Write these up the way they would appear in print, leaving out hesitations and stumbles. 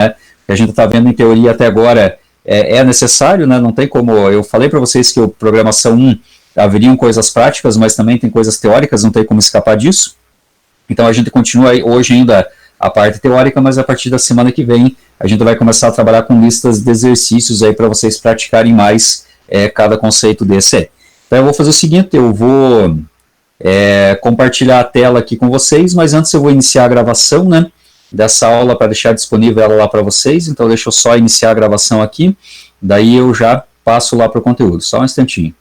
que a gente está vendo em teoria até agora é necessário, né? Não tem como, eu falei para vocês que o programação 1 haveriam coisas práticas, mas também tem coisas teóricas, não tem como escapar disso. Então a gente continua hoje ainda a parte teórica, mas a partir da semana que vem a gente vai começar a trabalhar com listas de exercícios aí para vocês praticarem mais cada conceito desse aí. Então eu vou fazer o seguinte, eu vou compartilhar a tela aqui com vocês, mas antes eu vou iniciar a gravação, né, dessa aula para deixar disponível ela lá para vocês. Então deixa eu só iniciar a gravação aqui, daí eu já passo lá para o conteúdo, só um instantinho.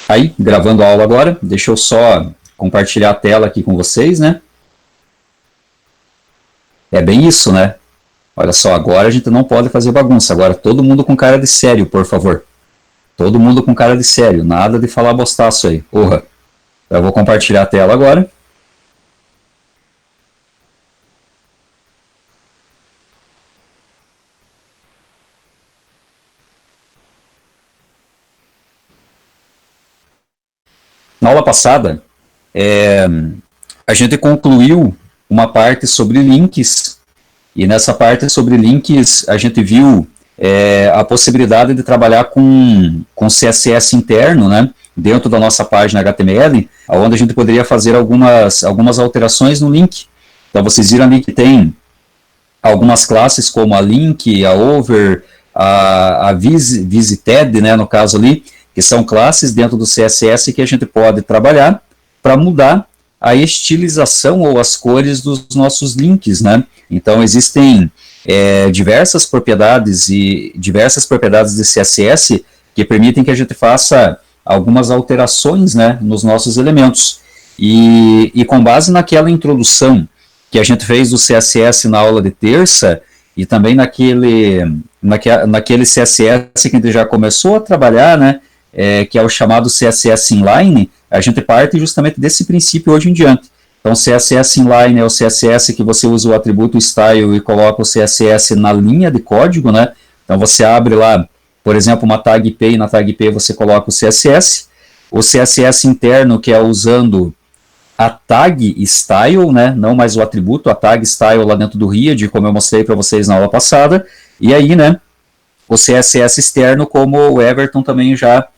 Aí, gravando a aula agora, deixa eu só compartilhar a tela aqui com vocês, né? É bem isso, né? Olha só, agora a gente não pode fazer bagunça. Agora todo mundo com cara de sério, por favor. Todo mundo com cara de sério. Nada de falar bostaço aí. Porra. Eu vou compartilhar a tela agora. Na aula passada, a gente concluiu uma parte sobre links, e nessa parte sobre links a gente viu a possibilidade de trabalhar com CSS interno, né, dentro da nossa página HTML, onde a gente poderia fazer algumas alterações no link. Então vocês viram ali que tem algumas classes como a link, a over, a visited, né, no caso ali, que são classes dentro do CSS que a gente pode trabalhar para mudar a estilização ou as cores dos nossos links, né? Então existem diversas propriedades de CSS que permitem que a gente faça algumas alterações, né, nos nossos elementos. E com base naquela introdução que a gente fez do CSS na aula de terça, e também naquele CSS que a gente já começou a trabalhar, né, que é o chamado CSS Inline, a gente parte justamente desse princípio hoje em diante. Então, CSS Inline é o CSS que você usa o atributo style e coloca o CSS na linha de código, né? Então, você abre lá, por exemplo, uma tag P, e na tag P você coloca o CSS. O CSS interno, que é usando a tag style, né? Não mais o atributo, a tag style lá dentro do read, como eu mostrei para vocês na aula passada. E aí, né, o CSS externo, como o Everton também já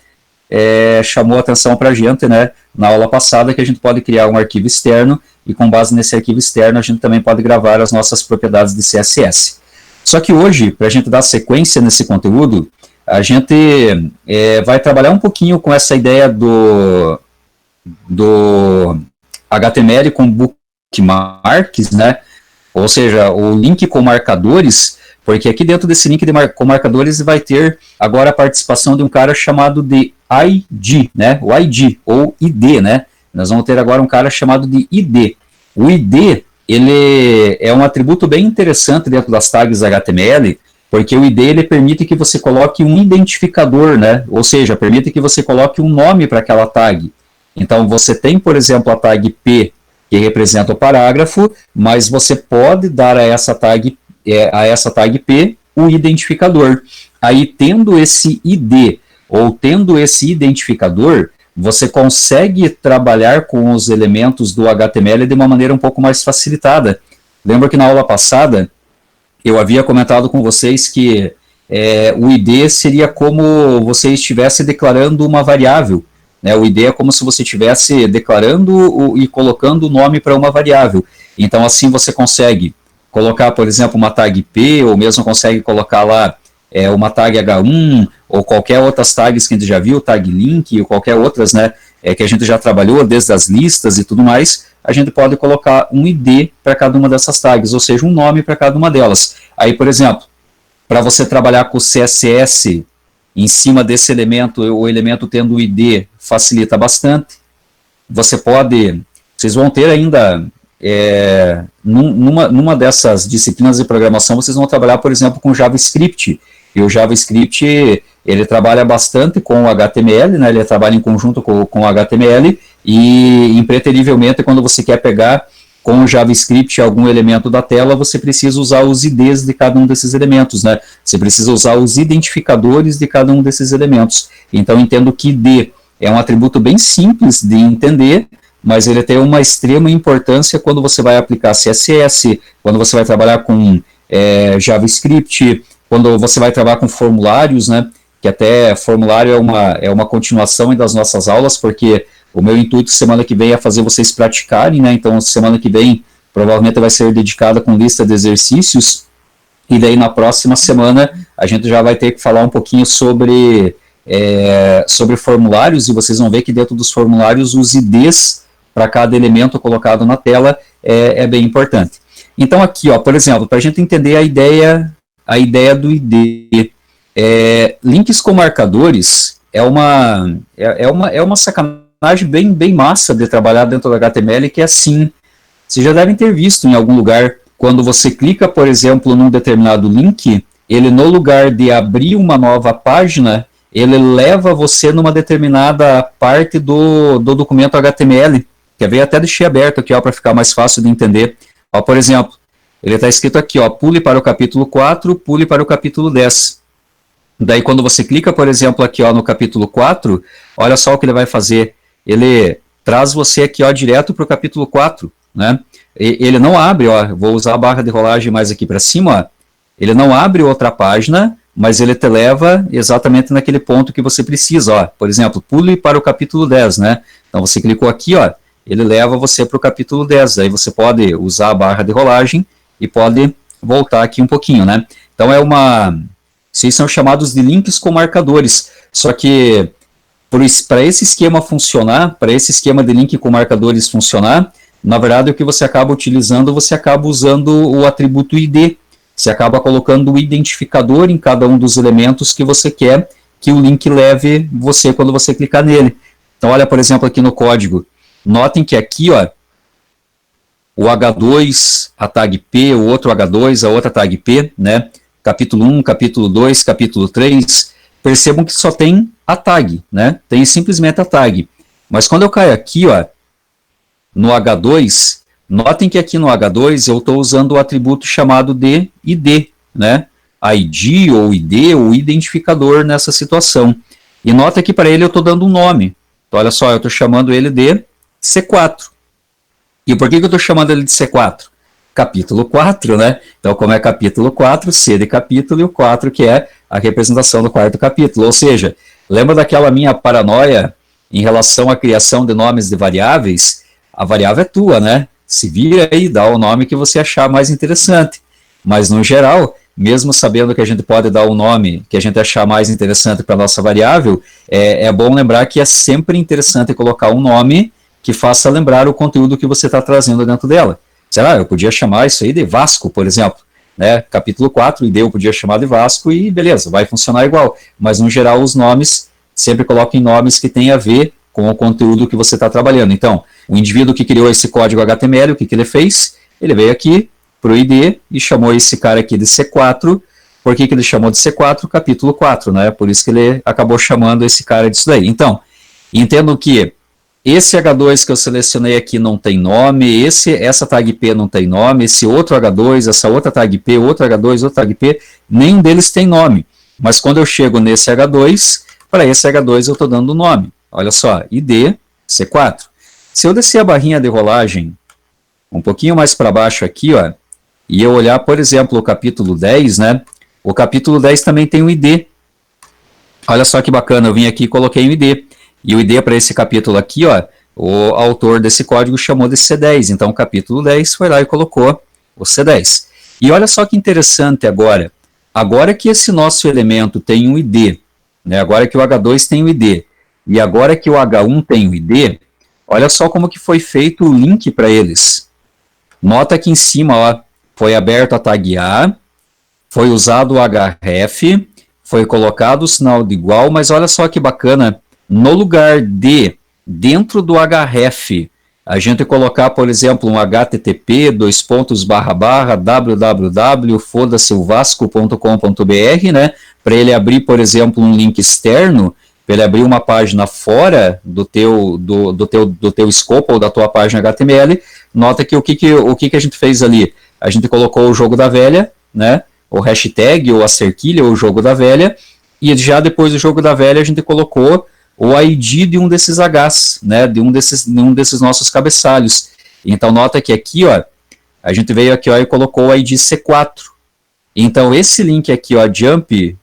chamou a atenção para a gente, né, na aula passada, que a gente pode criar um arquivo externo, e com base nesse arquivo externo a gente também pode gravar as nossas propriedades de CSS. Só que hoje, para a gente dar sequência nesse conteúdo, a gente vai trabalhar um pouquinho com essa ideia do HTML com bookmarks, né, ou seja, o link com marcadores, porque aqui dentro desse link com marcadores vai ter agora a participação de um cara chamado de ID, né? O ID, ou ID, né? Nós vamos ter agora um cara chamado de ID. O ID, ele é um atributo bem interessante dentro das tags HTML, porque o ID ele permite que você coloque um identificador, né? Ou seja, permite que você coloque um nome para aquela tag. Então você tem, por exemplo, a tag P, que representa o parágrafo, mas você pode dar a essa tag P o identificador. Aí, tendo esse ID ou tendo esse identificador, você consegue trabalhar com os elementos do HTML de uma maneira um pouco mais facilitada. Lembra que na aula passada eu havia comentado com vocês que o ID seria como você estivesse declarando uma variável, né? O ID é como se você estivesse declarando e colocando o nome para uma variável. Então, assim você consegue colocar, por exemplo, uma tag P, ou mesmo consegue colocar lá uma tag H1, ou qualquer outras tags que a gente já viu, tag link, ou qualquer outras, né, que a gente já trabalhou, desde as listas e tudo mais, a gente pode colocar um ID para cada uma dessas tags, ou seja, um nome para cada uma delas. Aí, por exemplo, para você trabalhar com o CSS em cima desse elemento, o elemento tendo o ID facilita bastante. Vocês vão ter ainda, numa dessas disciplinas de programação, vocês vão trabalhar, por exemplo, com JavaScript. E o JavaScript, ele trabalha bastante com o HTML, né? Ele trabalha em conjunto com o HTML, e impreterivelmente, quando você quer pegar com o JavaScript algum elemento da tela, você precisa usar os IDs de cada um desses elementos, né? Você precisa usar os identificadores de cada um desses elementos. Então, entendo que ID é um atributo bem simples de entender, mas ele tem uma extrema importância quando você vai aplicar CSS, quando você vai trabalhar com JavaScript, quando você vai trabalhar com formulários, né? Que até formulário é uma continuação das nossas aulas, porque o meu intuito semana que vem é fazer vocês praticarem, né? Então, semana que vem provavelmente vai ser dedicada com lista de exercícios, e daí na próxima semana a gente já vai ter que falar um pouquinho sobre formulários, e vocês vão ver que dentro dos formulários os IDs para cada elemento colocado na tela é bem importante. Então aqui, ó, por exemplo, para a gente entender a ideia do ID, links com marcadores é uma sacanagem bem massa de trabalhar dentro do HTML, que é assim, vocês já devem ter visto em algum lugar, quando você clica, por exemplo, num determinado link, ele no lugar de abrir uma nova página, ele leva você numa determinada parte do documento HTML. Quer ver? Até deixei aberto aqui, para ficar mais fácil de entender. Ó, por exemplo, ele está escrito aqui, ó, pule para o capítulo 4, pule para o capítulo 10. Daí, quando você clica, por exemplo, aqui ó, no capítulo 4, olha só o que ele vai fazer. Ele traz você aqui ó, direto para o capítulo 4. Né? Ele não abre, ó, vou usar a barra de rolagem mais aqui para cima, ó, ele não abre outra página, mas ele te leva exatamente naquele ponto que você precisa. Ó. Por exemplo, pule para o capítulo 10. Né? Então, você clicou aqui, ó, ele leva você para o capítulo 10. Aí você pode usar a barra de rolagem e pode voltar aqui um pouquinho. Né? Então, esses são chamados de links com marcadores. Só que, para esse esquema funcionar, para esse esquema de link com marcadores funcionar, na verdade, o que você acaba utilizando, você acaba usando o atributo ID. Você acaba colocando o identificador em cada um dos elementos que você quer que o link leve você quando você clicar nele. Então, olha, por exemplo, aqui no código. Notem que aqui, ó, o H2, a tag P, o outro H2, a outra tag P, né? Capítulo 1, capítulo 2, capítulo 3, percebam que só tem a tag, né? Tem simplesmente a tag. Mas quando eu caio aqui, ó, no H2, notem que aqui no H2 eu estou usando o atributo chamado de ID, né? ID ou ID ou identificador nessa situação. E nota que para ele eu estou dando um nome. Então, olha só, eu estou chamando ele de C4. E por que eu estou chamando ele de C4? Capítulo 4, né? Então, como é capítulo 4, C de capítulo, e o 4 que é a representação do quarto capítulo. Ou seja, lembra daquela minha paranoia em relação à criação de nomes de variáveis? A variável é tua, né? Se vira aí, dá o nome que você achar mais interessante. Mas, no geral, mesmo sabendo que a gente pode dar o nome que a gente achar mais interessante para a nossa variável, é bom lembrar que é sempre interessante colocar um nome que faça lembrar o conteúdo que você está trazendo dentro dela. Será? Eu podia chamar isso aí de Vasco, por exemplo. Né? Capítulo 4, ID eu podia chamar de Vasco e beleza, vai funcionar igual. Mas, no geral, os nomes, sempre coloquem nomes que tenham a ver com o conteúdo que você está trabalhando. Então, o indivíduo que criou esse código HTML, o que ele fez? Ele veio aqui para o ID e chamou esse cara aqui de C4. Por que ele chamou de C4? Capítulo 4, né? Por isso que ele acabou chamando esse cara disso daí. Então, entendo que esse H2 que eu selecionei aqui não tem nome, essa tag P não tem nome, esse outro H2, essa outra tag P, outro H2, outra tag P, nenhum deles tem nome. Mas quando eu chego nesse H2, para esse H2 eu estou dando o nome. Olha só, ID C4. Se eu descer a barrinha de rolagem um pouquinho mais para baixo aqui, ó, e eu olhar, por exemplo, o capítulo 10, né? O capítulo 10 também tem um ID. Olha só que bacana, eu vim aqui e coloquei um ID. E o ID para esse capítulo aqui, ó, o autor desse código chamou de C10. Então, o capítulo 10 foi lá e colocou o C10. E olha só que interessante agora. Agora que esse nosso elemento tem um ID, né? Agora que o H2 tem um ID, e agora que o H1 tem um ID, olha só como que foi feito o link para eles. Nota aqui em cima, ó, foi aberto a tag A, foi usado o href, foi colocado o sinal de igual, mas olha só que bacana, no lugar de, dentro do href, a gente colocar, por exemplo, um http, www.fodaseuvasco.com.br, né, para ele abrir, por exemplo, um link externo, para ele abrir uma página fora do teu escopo ou da tua página HTML, nota que o que a gente fez ali? A gente colocou o jogo da velha, né? O hashtag, ou a cerquilha, ou o jogo da velha, e já depois do jogo da velha a gente colocou o ID de um desses Hs, né? De um desses nossos cabeçalhos. Então nota que aqui, ó, a gente veio aqui, ó, e colocou o ID C4. Então esse link aqui, ó, jump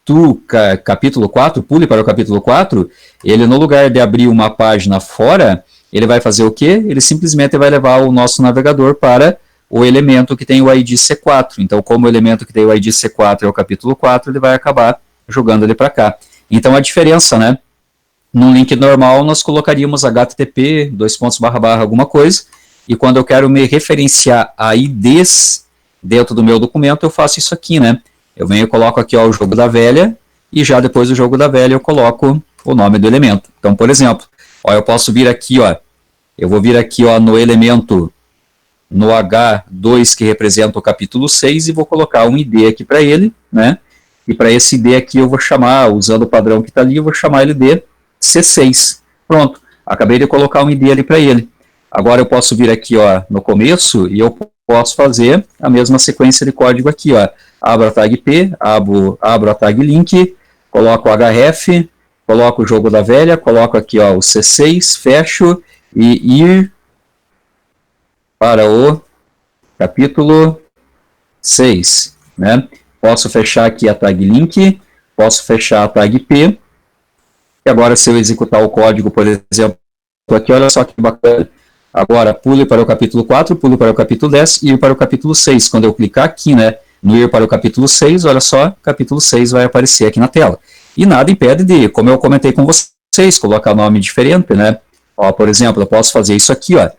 to capítulo 4, pule para o capítulo 4, ele no lugar de abrir uma página fora, ele vai fazer o quê? Ele simplesmente vai levar o nosso navegador para o elemento que tem o ID C4. Então, como o elemento que tem o ID C4 é o capítulo 4, ele vai acabar jogando ele para cá. Então, a diferença, né? Num link normal, nós colocaríamos http, alguma coisa, e quando eu quero me referenciar a IDs dentro do meu documento, eu faço isso aqui, né? Eu venho e coloco aqui, ó, o jogo da velha, e já depois do jogo da velha eu coloco o nome do elemento. Então, por exemplo, ó, eu posso vir aqui, ó, eu vou vir aqui, ó, no elemento, no H2, que representa o capítulo 6, e vou colocar um ID aqui para ele, né? E para esse ID aqui eu vou chamar, usando o padrão que está ali, eu vou chamar ele de C6. Pronto, acabei de colocar um ID ali para ele. Agora eu posso vir aqui, ó, no começo, e eu posso fazer a mesma sequência de código aqui, ó. Abro a tag P, abro a tag link, coloco o href, coloco o jogo da velha, coloco aqui, ó, o C6, fecho e ir para o capítulo 6, né? Posso fechar aqui a tag link, posso fechar a tag P, e agora se eu executar o código, por exemplo, aqui, olha só que bacana. Agora, pule para o capítulo 4, pule para o capítulo 10 e ir para o capítulo 6. Quando eu clicar aqui, né, no ir para o capítulo 6, olha só, capítulo 6 vai aparecer aqui na tela. E nada impede de, como eu comentei com vocês, colocar nome diferente, né? Ó, por exemplo, eu posso fazer isso aqui, ó.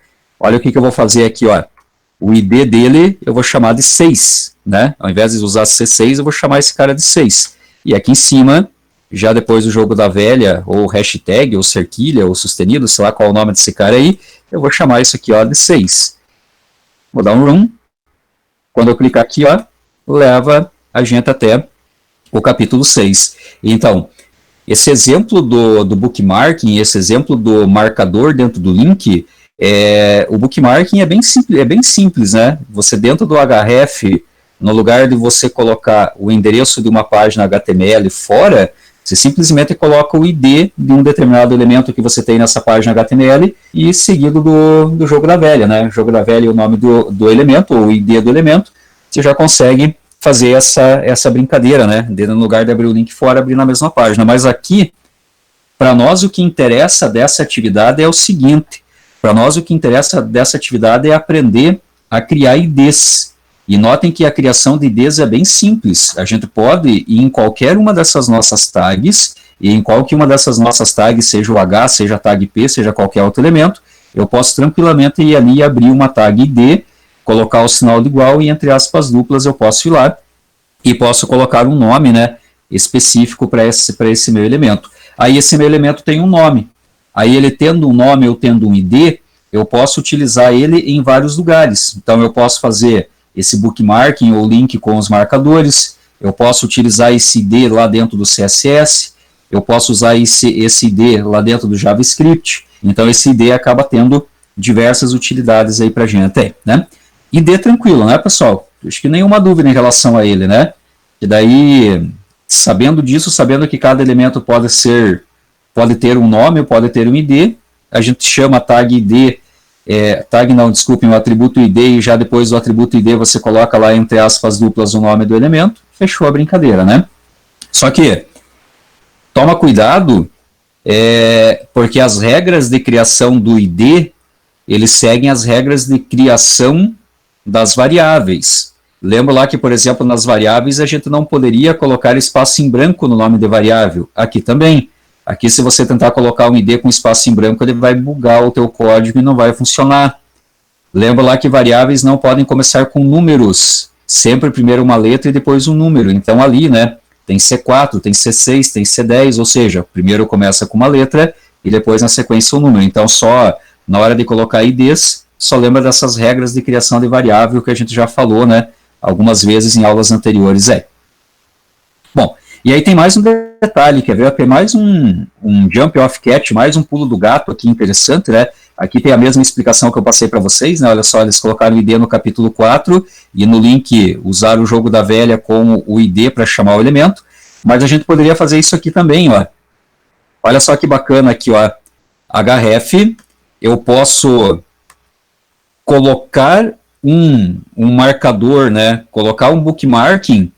Olha o que eu vou fazer aqui, ó. O ID dele eu vou chamar de 6, né? Ao invés de usar C6, eu vou chamar esse cara de 6. E aqui em cima, já depois do jogo da velha, ou hashtag, ou cerquilha, ou sustenido, sei lá qual é o nome desse cara aí, eu vou chamar isso aqui, ó, de 6. Vou dar um run. Quando eu clicar aqui, ó, leva a gente até o capítulo 6. Então, esse exemplo do bookmarking, esse exemplo do marcador dentro do link, o bookmarking é bem simples, né? Você dentro do href, no lugar de você colocar o endereço de uma página HTML fora, você simplesmente coloca o ID de um determinado elemento que você tem nessa página HTML e seguido do jogo da velha, né? O jogo da velha é o nome do elemento, ou o ID do elemento, você já consegue fazer essa brincadeira, né? No lugar de abrir o link fora, abrir na mesma página. Mas aqui, para nós, o que interessa dessa atividade é o seguinte: para nós, o que interessa dessa atividade é aprender a criar IDs. E notem que a criação de IDs é bem simples. A gente pode ir em qualquer uma dessas nossas tags, e em qualquer uma dessas nossas tags, seja o H, seja a tag P, seja qualquer outro elemento, eu posso tranquilamente ir ali e abrir uma tag ID, colocar o sinal de igual e entre aspas duplas eu posso ir lá e posso colocar um nome, né, específico para esse meu elemento. Aí esse meu elemento tem um nome. Aí ele tendo um nome ou tendo um ID, eu posso utilizar ele em vários lugares. Então eu posso fazer esse bookmarking ou link com os marcadores, eu posso utilizar esse ID lá dentro do CSS, eu posso usar esse ID lá dentro do JavaScript. Então esse ID acaba tendo diversas utilidades aí para a gente, né? ID tranquilo, né, pessoal? Acho que nenhuma dúvida em relação a ele, né? E daí, sabendo disso, sabendo que cada elemento pode ter um nome, pode ter um ID, a gente chama a tag ID, o atributo ID, e já depois do atributo ID você coloca lá entre aspas duplas o nome do elemento, fechou a brincadeira, né? Só que, toma cuidado, porque as regras de criação do ID, eles seguem as regras de criação das variáveis. Lembra lá que, por exemplo, nas variáveis a gente não poderia colocar espaço em branco no nome de variável. Aqui também. Aqui, se você tentar colocar um ID com espaço em branco, ele vai bugar o teu código e não vai funcionar. Lembra lá que variáveis não podem começar com números. Sempre primeiro uma letra e depois um número. Então ali, né, tem C4, tem C6, tem C10, ou seja, primeiro começa com uma letra e depois na sequência um número. Então só na hora de colocar IDs, só lembra dessas regras de criação de variável que a gente já falou, né, algumas vezes em aulas anteriores. Bom, e aí tem mais um detalhe, quer ver? Tem mais um jump off cat, mais um pulo do gato aqui interessante, né? Aqui tem a mesma explicação que eu passei para vocês, né? Olha só, eles colocaram o ID no capítulo 4 e no link usaram o jogo da velha com o ID para chamar o elemento, mas a gente poderia fazer isso aqui também, ó. Olha só que bacana aqui, ó. href, eu posso colocar um marcador, né? Colocar um bookmarking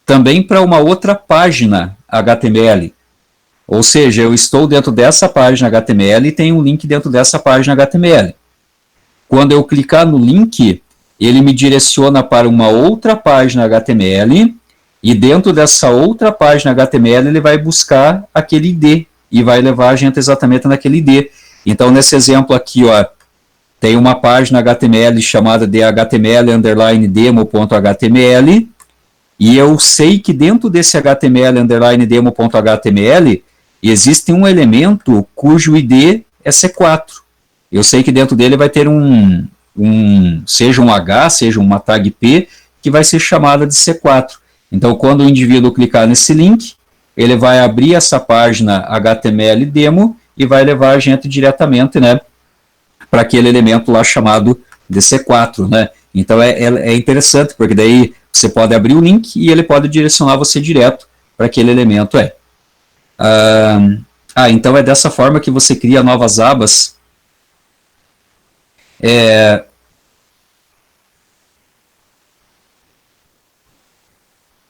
também para uma outra página HTML. Ou seja, eu estou dentro dessa página HTML e tem um link dentro dessa página HTML. Quando eu clicar no link, ele me direciona para uma outra página HTML e dentro dessa outra página HTML ele vai buscar aquele ID e vai levar a gente exatamente naquele ID. Então, nesse exemplo aqui, ó, tem uma página HTML chamada de html_demo.html e eu sei que dentro desse html_demo.html existe um elemento cujo ID é C4. Eu sei que dentro dele vai ter seja um H, seja uma tag P, que vai ser chamada de C4. Então, quando o indivíduo clicar nesse link, ele vai abrir essa página HTML demo e vai levar a gente diretamente, né, para aquele elemento lá chamado de C4, né? Então, é interessante, porque daí você pode abrir o link e ele pode direcionar você direto para aquele elemento. Então é dessa forma que você cria novas abas.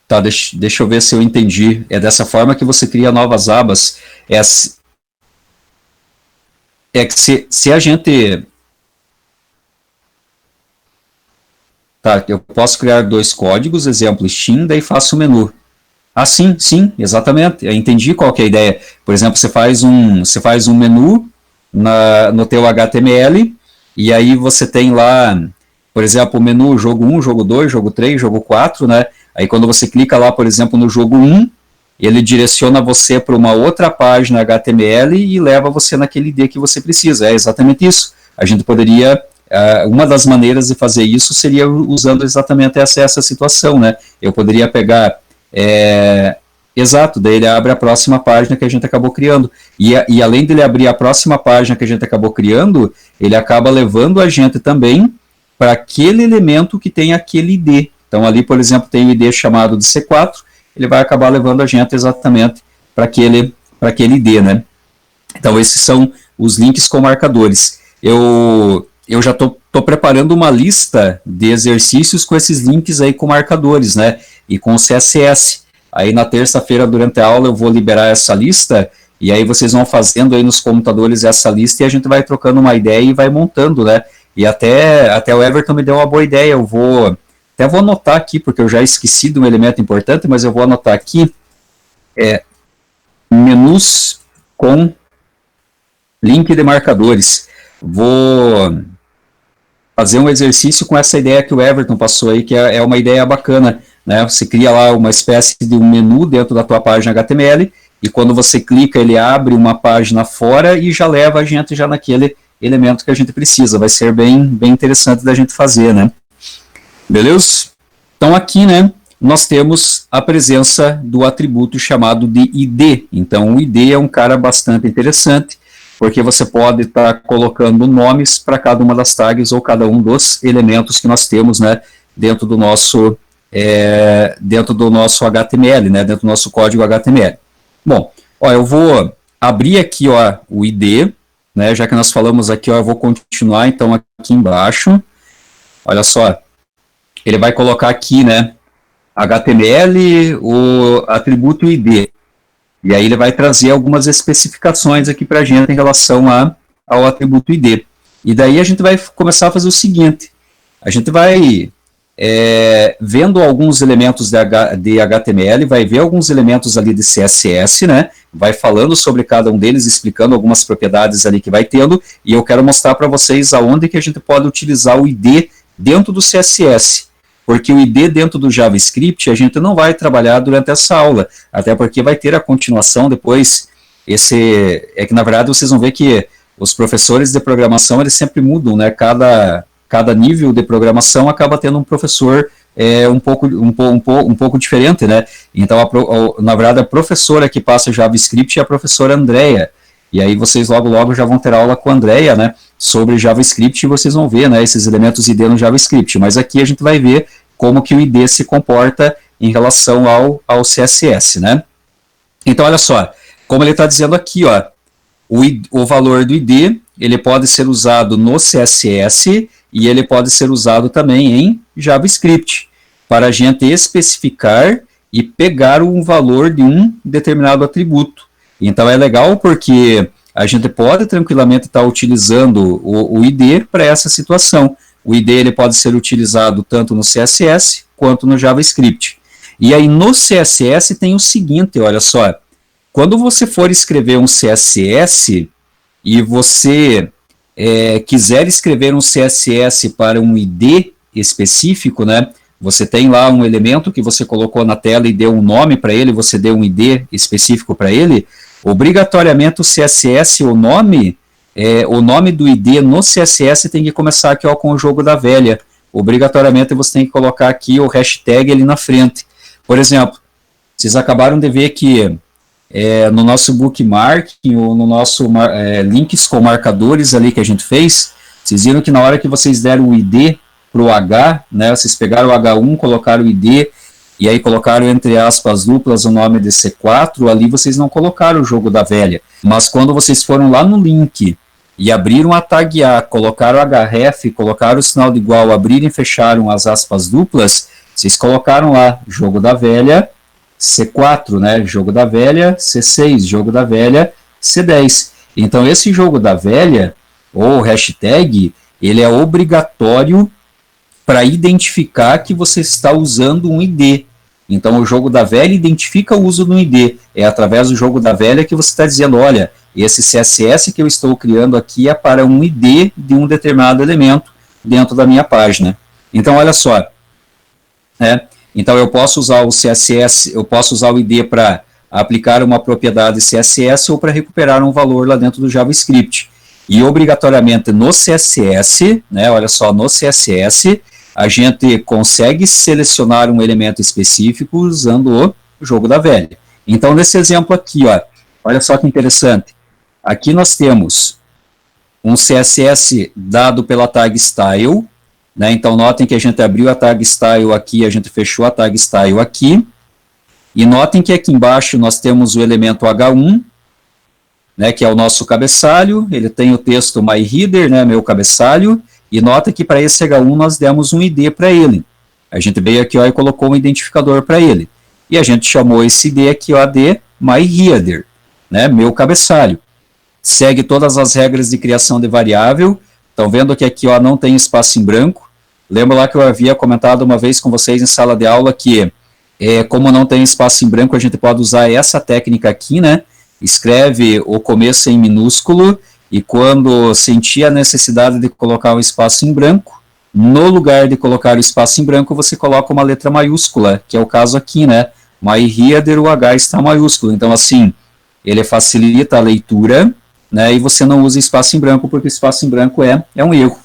Tá, deixa eu ver se eu entendi. É dessa forma que você cria novas abas. Que se a gente... Tá, eu posso criar dois códigos, exemplo, Steam, daí faço o menu. Sim, exatamente. Eu entendi qual que é a ideia. Por exemplo, você faz um menu no teu HTML, e aí você tem lá, por exemplo, o menu jogo 1, jogo 2, jogo 3, jogo 4, né? Aí quando você clica lá, por exemplo, no jogo 1, ele direciona você para uma outra página HTML e leva você naquele ID que você precisa. É exatamente isso. A gente poderia... uma das maneiras de fazer isso seria usando exatamente essa situação, né? Eu poderia pegar... exato, daí ele abre a próxima página que a gente acabou criando. E além dele abrir a próxima página que a gente acabou criando, ele acaba levando a gente também para aquele elemento que tem aquele ID. Então ali, por exemplo, tem o ID chamado de C4, ele vai acabar levando a gente exatamente para aquele ID, né? Então esses são os links com marcadores. Eu já estou preparando uma lista de exercícios com esses links aí com marcadores, né? E com CSS. Aí na terça-feira, durante a aula, eu vou liberar essa lista, e aí vocês vão fazendo aí nos computadores essa lista, e a gente vai trocando uma ideia e vai montando, né? E até o Everton me deu uma boa ideia, eu vou anotar aqui, porque eu já esqueci de um elemento importante, mas eu vou anotar aqui, menus com link de marcadores. Vou fazer um exercício com essa ideia que o Everton passou aí, que é uma ideia bacana, né? Você cria lá uma espécie de um menu dentro da tua página HTML, e quando você clica, ele abre uma página fora e já leva a gente já naquele elemento que a gente precisa. Vai ser bem interessante da gente fazer, né? Beleza? Então aqui, né, nós temos a presença do atributo chamado de ID. Então o ID é um cara bastante interessante, porque você pode estar colocando nomes para cada uma das tags ou cada um dos elementos que nós temos, né, dentro do nosso HTML, né, dentro do nosso código HTML. Bom, eu vou abrir aqui, o ID, né, já que nós falamos aqui, eu vou continuar, então, aqui embaixo. Olha só, ele vai colocar aqui, né, HTML, o atributo ID. E aí ele vai trazer algumas especificações aqui para a gente em relação ao atributo ID. E daí a gente vai começar a fazer o seguinte, a gente vai vendo alguns elementos de HTML, vai ver alguns elementos ali de CSS, né? Vai falando sobre cada um deles, explicando algumas propriedades ali que vai tendo, e eu quero mostrar para vocês aonde que a gente pode utilizar o ID dentro do CSS. Porque o ID dentro do JavaScript a gente não vai trabalhar durante essa aula, até porque vai ter a continuação depois. É que na verdade vocês vão ver que os professores de programação eles sempre mudam, né? Cada nível de programação acaba tendo um professor um pouco diferente, né? Então, na verdade, a professora que passa JavaScript é a professora Andrea. E aí vocês logo já vão ter aula com a Andrea, né, sobre JavaScript, e vocês vão ver, né, esses elementos ID no JavaScript. Mas aqui a gente vai ver como que o ID se comporta em relação ao CSS, né? Então, olha só, como ele está dizendo aqui, ó, o valor do ID, ele pode ser usado no CSS e ele pode ser usado também em JavaScript, para a gente especificar e pegar um valor de um determinado atributo. Então é legal porque a gente pode tranquilamente estar utilizando o ID para essa situação. O ID ele pode ser utilizado tanto no CSS quanto no JavaScript. E aí no CSS tem o seguinte, olha só, quando você for escrever um CSS e você quiser escrever um CSS para um ID específico, né? Você tem lá um elemento que você colocou na tela e deu um nome para ele, você deu um ID específico para ele, obrigatoriamente o CSS, o nome do ID no CSS tem que começar aqui, ó, com o jogo da velha. Obrigatoriamente você tem que colocar aqui o hashtag ali na frente. Por exemplo, vocês acabaram de ver que no nosso bookmarking ou no nosso links com marcadores ali que a gente fez, vocês viram que na hora que vocês deram o ID para o H, né, vocês pegaram o H1, colocaram o ID, e aí colocaram entre aspas duplas o nome de C4, ali vocês não colocaram o jogo da velha. Mas quando vocês foram lá no link e abriram a tag A, colocaram o href, colocaram o sinal de igual, abriram e fecharam as aspas duplas, vocês colocaram lá jogo da velha C4, né, jogo da velha C6, jogo da velha C10. Então esse jogo da velha, ou hashtag, ele é obrigatório para identificar que você está usando um ID. Então, o jogo da velha identifica o uso do ID. É através do jogo da velha que você está dizendo, olha, esse CSS que eu estou criando aqui é para um ID de um determinado elemento dentro da minha página. Então, olha só. Então, eu posso usar o CSS, eu posso usar o ID para aplicar uma propriedade CSS ou para recuperar um valor lá dentro do JavaScript. E, obrigatoriamente, no CSS, né, olha só, no CSS, a gente consegue selecionar um elemento específico usando o jogo da velha. Então, nesse exemplo aqui, ó, olha só que interessante. Aqui nós temos um CSS dado pela tag style, né? Então, notem que a gente abriu a tag style aqui, a gente fechou a tag style aqui. E notem que aqui embaixo nós temos o elemento H1, né, que é o nosso cabeçalho. Ele tem o texto myReader, né, meu cabeçalho. E nota que para esse H1 nós demos um ID para ele. A gente veio aqui, ó, e colocou um identificador para ele. E a gente chamou esse ID aqui, ó, de myReader, né, meu cabeçalho. Segue todas as regras de criação de variável. Estão vendo que aqui, ó, não tem espaço em branco. Lembra lá que eu havia comentado uma vez com vocês em sala de aula que, como não tem espaço em branco, a gente pode usar essa técnica aqui, né? Escreve o começo em minúsculo, e quando sentir a necessidade de colocar um espaço em branco, no lugar de colocar o espaço em branco, você coloca uma letra maiúscula, que é o caso aqui, né? myReader, o H está maiúsculo. Então, assim, ele facilita a leitura, né? E você não usa espaço em branco, porque espaço em branco é um erro.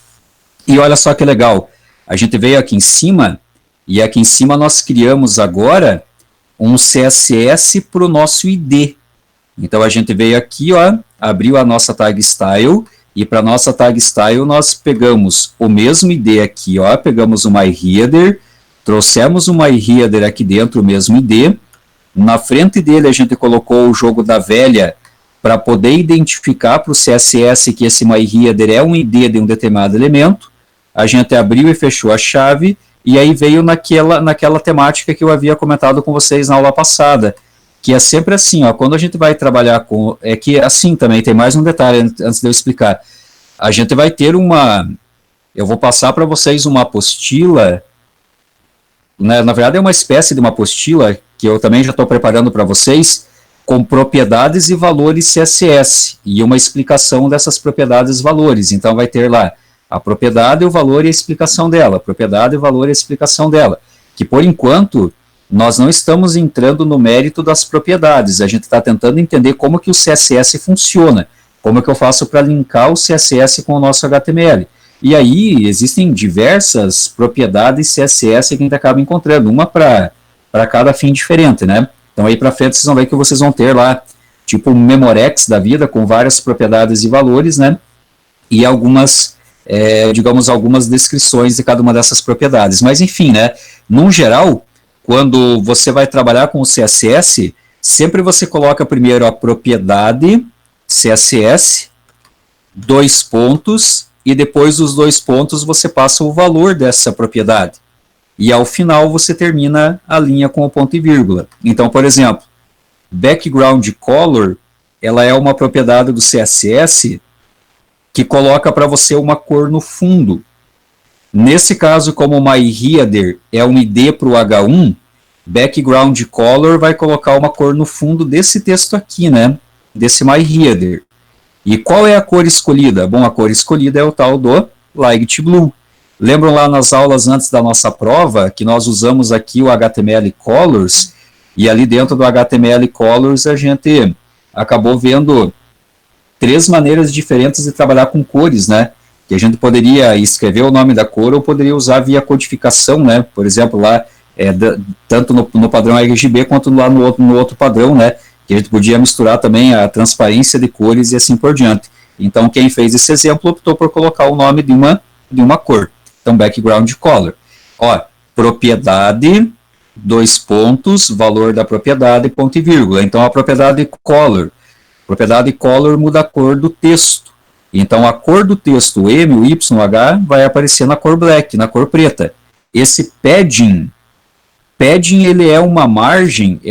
E olha só que legal, a gente veio aqui em cima, e aqui em cima nós criamos agora um CSS para o nosso ID. Então, a gente veio aqui, ó, abriu a nossa tag style, e para nossa tag style nós pegamos o mesmo ID aqui, ó, pegamos o myReader, trouxemos o myReader aqui dentro, o mesmo ID, na frente dele a gente colocou o jogo da velha para poder identificar para o CSS que esse myReader é um ID de um determinado elemento, a gente abriu e fechou a chave, e aí veio naquela temática que eu havia comentado com vocês na aula passada, que é sempre assim, ó, quando a gente vai trabalhar com... É que assim também, tem mais um detalhe antes de eu explicar. A gente vai ter eu vou passar para vocês uma apostila, né, na verdade é uma espécie de uma apostila, que eu também já estou preparando para vocês, com propriedades e valores CSS, e uma explicação dessas propriedades e valores. Então vai ter lá a propriedade, o valor e a explicação dela, a propriedade, o valor e a explicação dela, que por enquanto... nós não estamos entrando no mérito das propriedades, a gente está tentando entender como que o CSS funciona, como que eu faço para linkar o CSS com o nosso HTML. E aí existem diversas propriedades CSS que a gente acaba encontrando, uma para cada fim diferente, né? Então aí para frente vocês vão ver que vocês vão ter lá, tipo um Memorex da vida, com várias propriedades e valores, né? E algumas, digamos, algumas descrições de cada uma dessas propriedades. Mas enfim, né? Num geral, quando você vai trabalhar com o CSS, sempre você coloca primeiro a propriedade CSS, 2 pontos, e depois dos 2 pontos você passa o valor dessa propriedade. E ao final você termina a linha com o ponto e vírgula. Então, por exemplo, background color, ela é uma propriedade do CSS que coloca para você uma cor no fundo. Nesse caso, como o MyHeader é um ID para o H1, background color vai colocar uma cor no fundo desse texto aqui, né? Desse MyHeader. E qual é a cor escolhida? Bom, a cor escolhida é o tal do Light Blue. Lembram lá nas aulas antes da nossa prova que nós usamos aqui o HTML Colors, e ali dentro do HTML Colors a gente acabou vendo 3 maneiras diferentes de trabalhar com cores, né? Que a gente poderia escrever o nome da cor ou poderia usar via codificação, né? Por exemplo, lá, tanto no padrão RGB quanto lá no outro padrão, né? Que a gente podia misturar também a transparência de cores e assim por diante. Então, quem fez esse exemplo optou por colocar o nome de uma cor. Então, background color. Ó, propriedade, 2 pontos, valor da propriedade, ponto e vírgula. Então, a propriedade color muda a cor do texto. Então, a cor do texto, o M, o Y, o H, vai aparecer na cor black, na cor preta. Esse padding, ele é uma margem,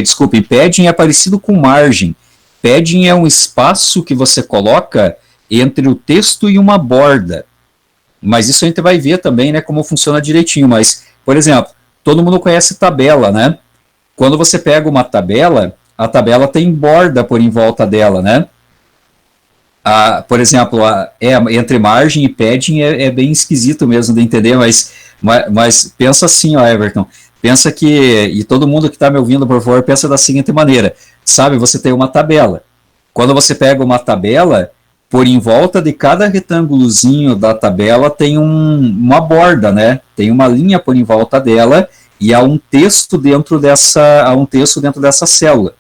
desculpe, padding é parecido com margem. Padding é um espaço que você coloca entre o texto e uma borda. Mas isso a gente vai ver também, né, como funciona direitinho. Mas, por exemplo, todo mundo conhece tabela, né? Quando você pega uma tabela, a tabela tem borda por em volta dela, né? Por exemplo, entre margem e padding é bem esquisito mesmo de entender, mas pensa assim, ó, Everton, pensa que, e todo mundo que está me ouvindo, por favor, pensa da seguinte maneira, sabe, você tem uma tabela, quando você pega uma tabela, por em volta de cada retângulozinho da tabela tem uma borda, né, tem uma linha por em volta dela, e há um texto dentro dessa célula,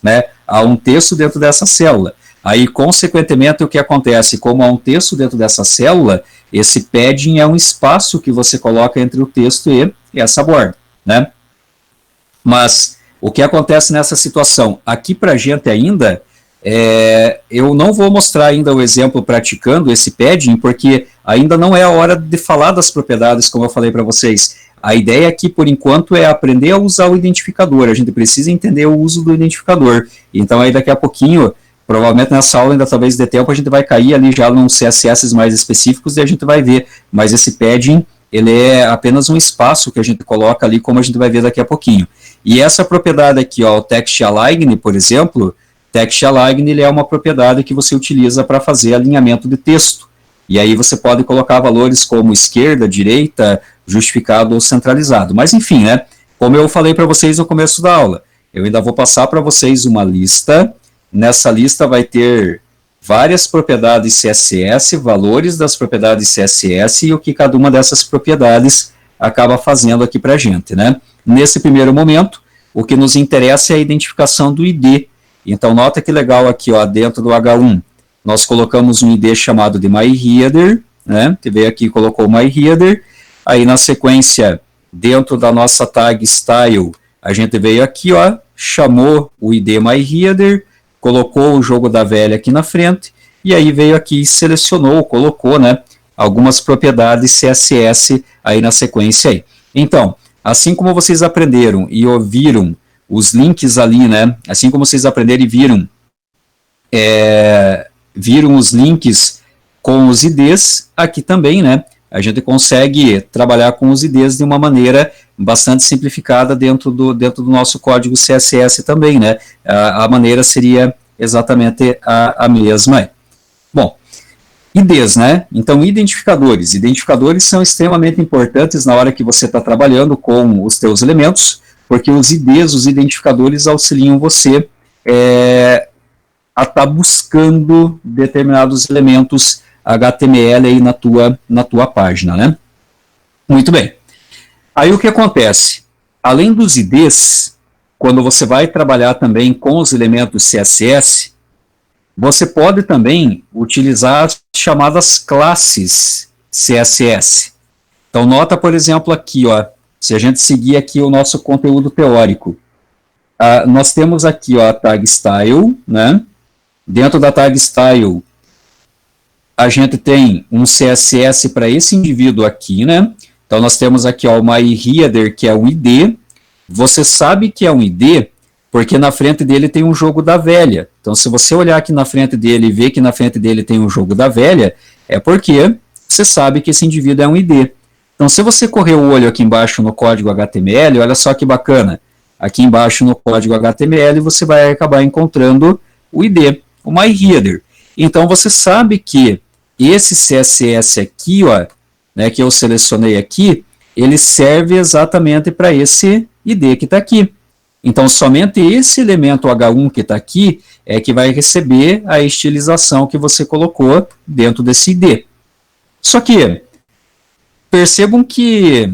né, há um texto dentro dessa célula. Aí, consequentemente, o que acontece? Como há um texto dentro dessa célula, esse padding é um espaço que você coloca entre o texto e essa borda, né? Mas, o que acontece nessa situação? Aqui para a gente ainda, eu não vou mostrar ainda o exemplo praticando esse padding, porque ainda não é a hora de falar das propriedades, como eu falei para vocês. A ideia aqui, por enquanto, é aprender a usar o identificador. A gente precisa entender o uso do identificador. Então, aí daqui a pouquinho, provavelmente nessa aula ainda talvez dê tempo, a gente vai cair ali já nos CSS mais específicos e a gente vai ver, mas esse padding, ele é apenas um espaço que a gente coloca ali, como a gente vai ver daqui a pouquinho. E essa propriedade aqui, ó, o text align, por exemplo, text align, ele é uma propriedade que você utiliza para fazer alinhamento de texto. E aí você pode colocar valores como esquerda, direita, justificado ou centralizado. Mas enfim, né, como eu falei para vocês no começo da aula, eu ainda vou passar para vocês uma lista. Nessa lista vai ter várias propriedades CSS, valores das propriedades CSS e o que cada uma dessas propriedades acaba fazendo aqui para a gente, né? Nesse primeiro momento, o que nos interessa é a identificação do ID. Então, nota que legal aqui, ó, dentro do H1, nós colocamos um ID chamado de MyHeader, né? Você veio aqui e colocou MyHeader. Aí, na sequência, dentro da nossa tag style, a gente veio aqui, ó, chamou o ID MyHeader, colocou o jogo da velha aqui na frente, e aí veio aqui e selecionou, colocou, né, algumas propriedades CSS aí na sequência aí. Então, assim como vocês aprenderam e ouviram os links ali, né, assim como vocês aprenderam e viram os links com os IDs, aqui também, né, a gente consegue trabalhar com os IDs de uma maneira bastante simplificada dentro do nosso código CSS também, né? A maneira seria exatamente a mesma. Bom, IDs, né? Então, identificadores. Identificadores são extremamente importantes na hora que você está trabalhando com os teus elementos, porque os IDs, os identificadores, auxiliam você a estar buscando determinados elementos HTML aí na tua página, né? Muito bem. Aí o que acontece? Além dos IDs, quando você vai trabalhar também com os elementos CSS, você pode também utilizar as chamadas classes CSS. Então, nota, por exemplo, aqui, ó, se a gente seguir aqui o nosso conteúdo teórico, nós temos aqui, ó, a tag style, né? Dentro da tag style, a gente tem um CSS para esse indivíduo aqui, né? Então, nós temos aqui, ó, o myHeader, que é o ID. Você sabe que é um ID porque na frente dele tem um jogo da velha. Então, se você olhar aqui na frente dele e ver que na frente dele tem um jogo da velha, é porque você sabe que esse indivíduo é um ID. Então, se você correr o olho aqui embaixo no código HTML, olha só que bacana. Aqui embaixo no código HTML, você vai acabar encontrando o ID, o myHeader. Então, você sabe que esse CSS aqui, ó, né, que eu selecionei aqui, ele serve exatamente para esse ID que está aqui. Então, somente esse elemento H1 que está aqui é que vai receber a estilização que você colocou dentro desse ID. Só que, percebam que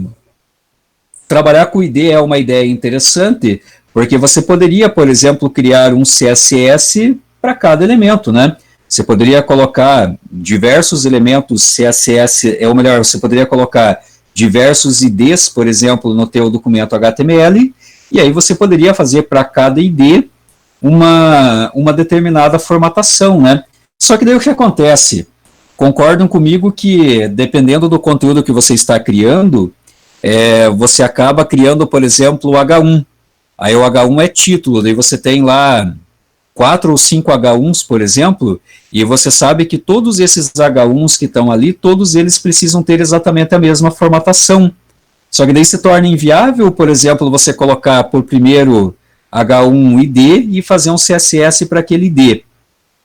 trabalhar com ID é uma ideia interessante, porque você poderia, por exemplo, criar um CSS para cada elemento, né? Você poderia colocar diversos elementos CSS, ou melhor, você poderia colocar diversos IDs, por exemplo, no teu documento HTML, e aí você poderia fazer para cada ID uma determinada formatação, né? Só que daí o que acontece? Concordam comigo que, dependendo do conteúdo que você está criando, você acaba criando, por exemplo, o H1. Aí o H1 é título, daí você tem lá 4 ou 5 H1s, por exemplo, e você sabe que todos esses H1s que estão ali, todos eles precisam ter exatamente a mesma formatação. Só que daí se torna inviável, por exemplo, você colocar por primeiro H1 ID e fazer um CSS para aquele ID.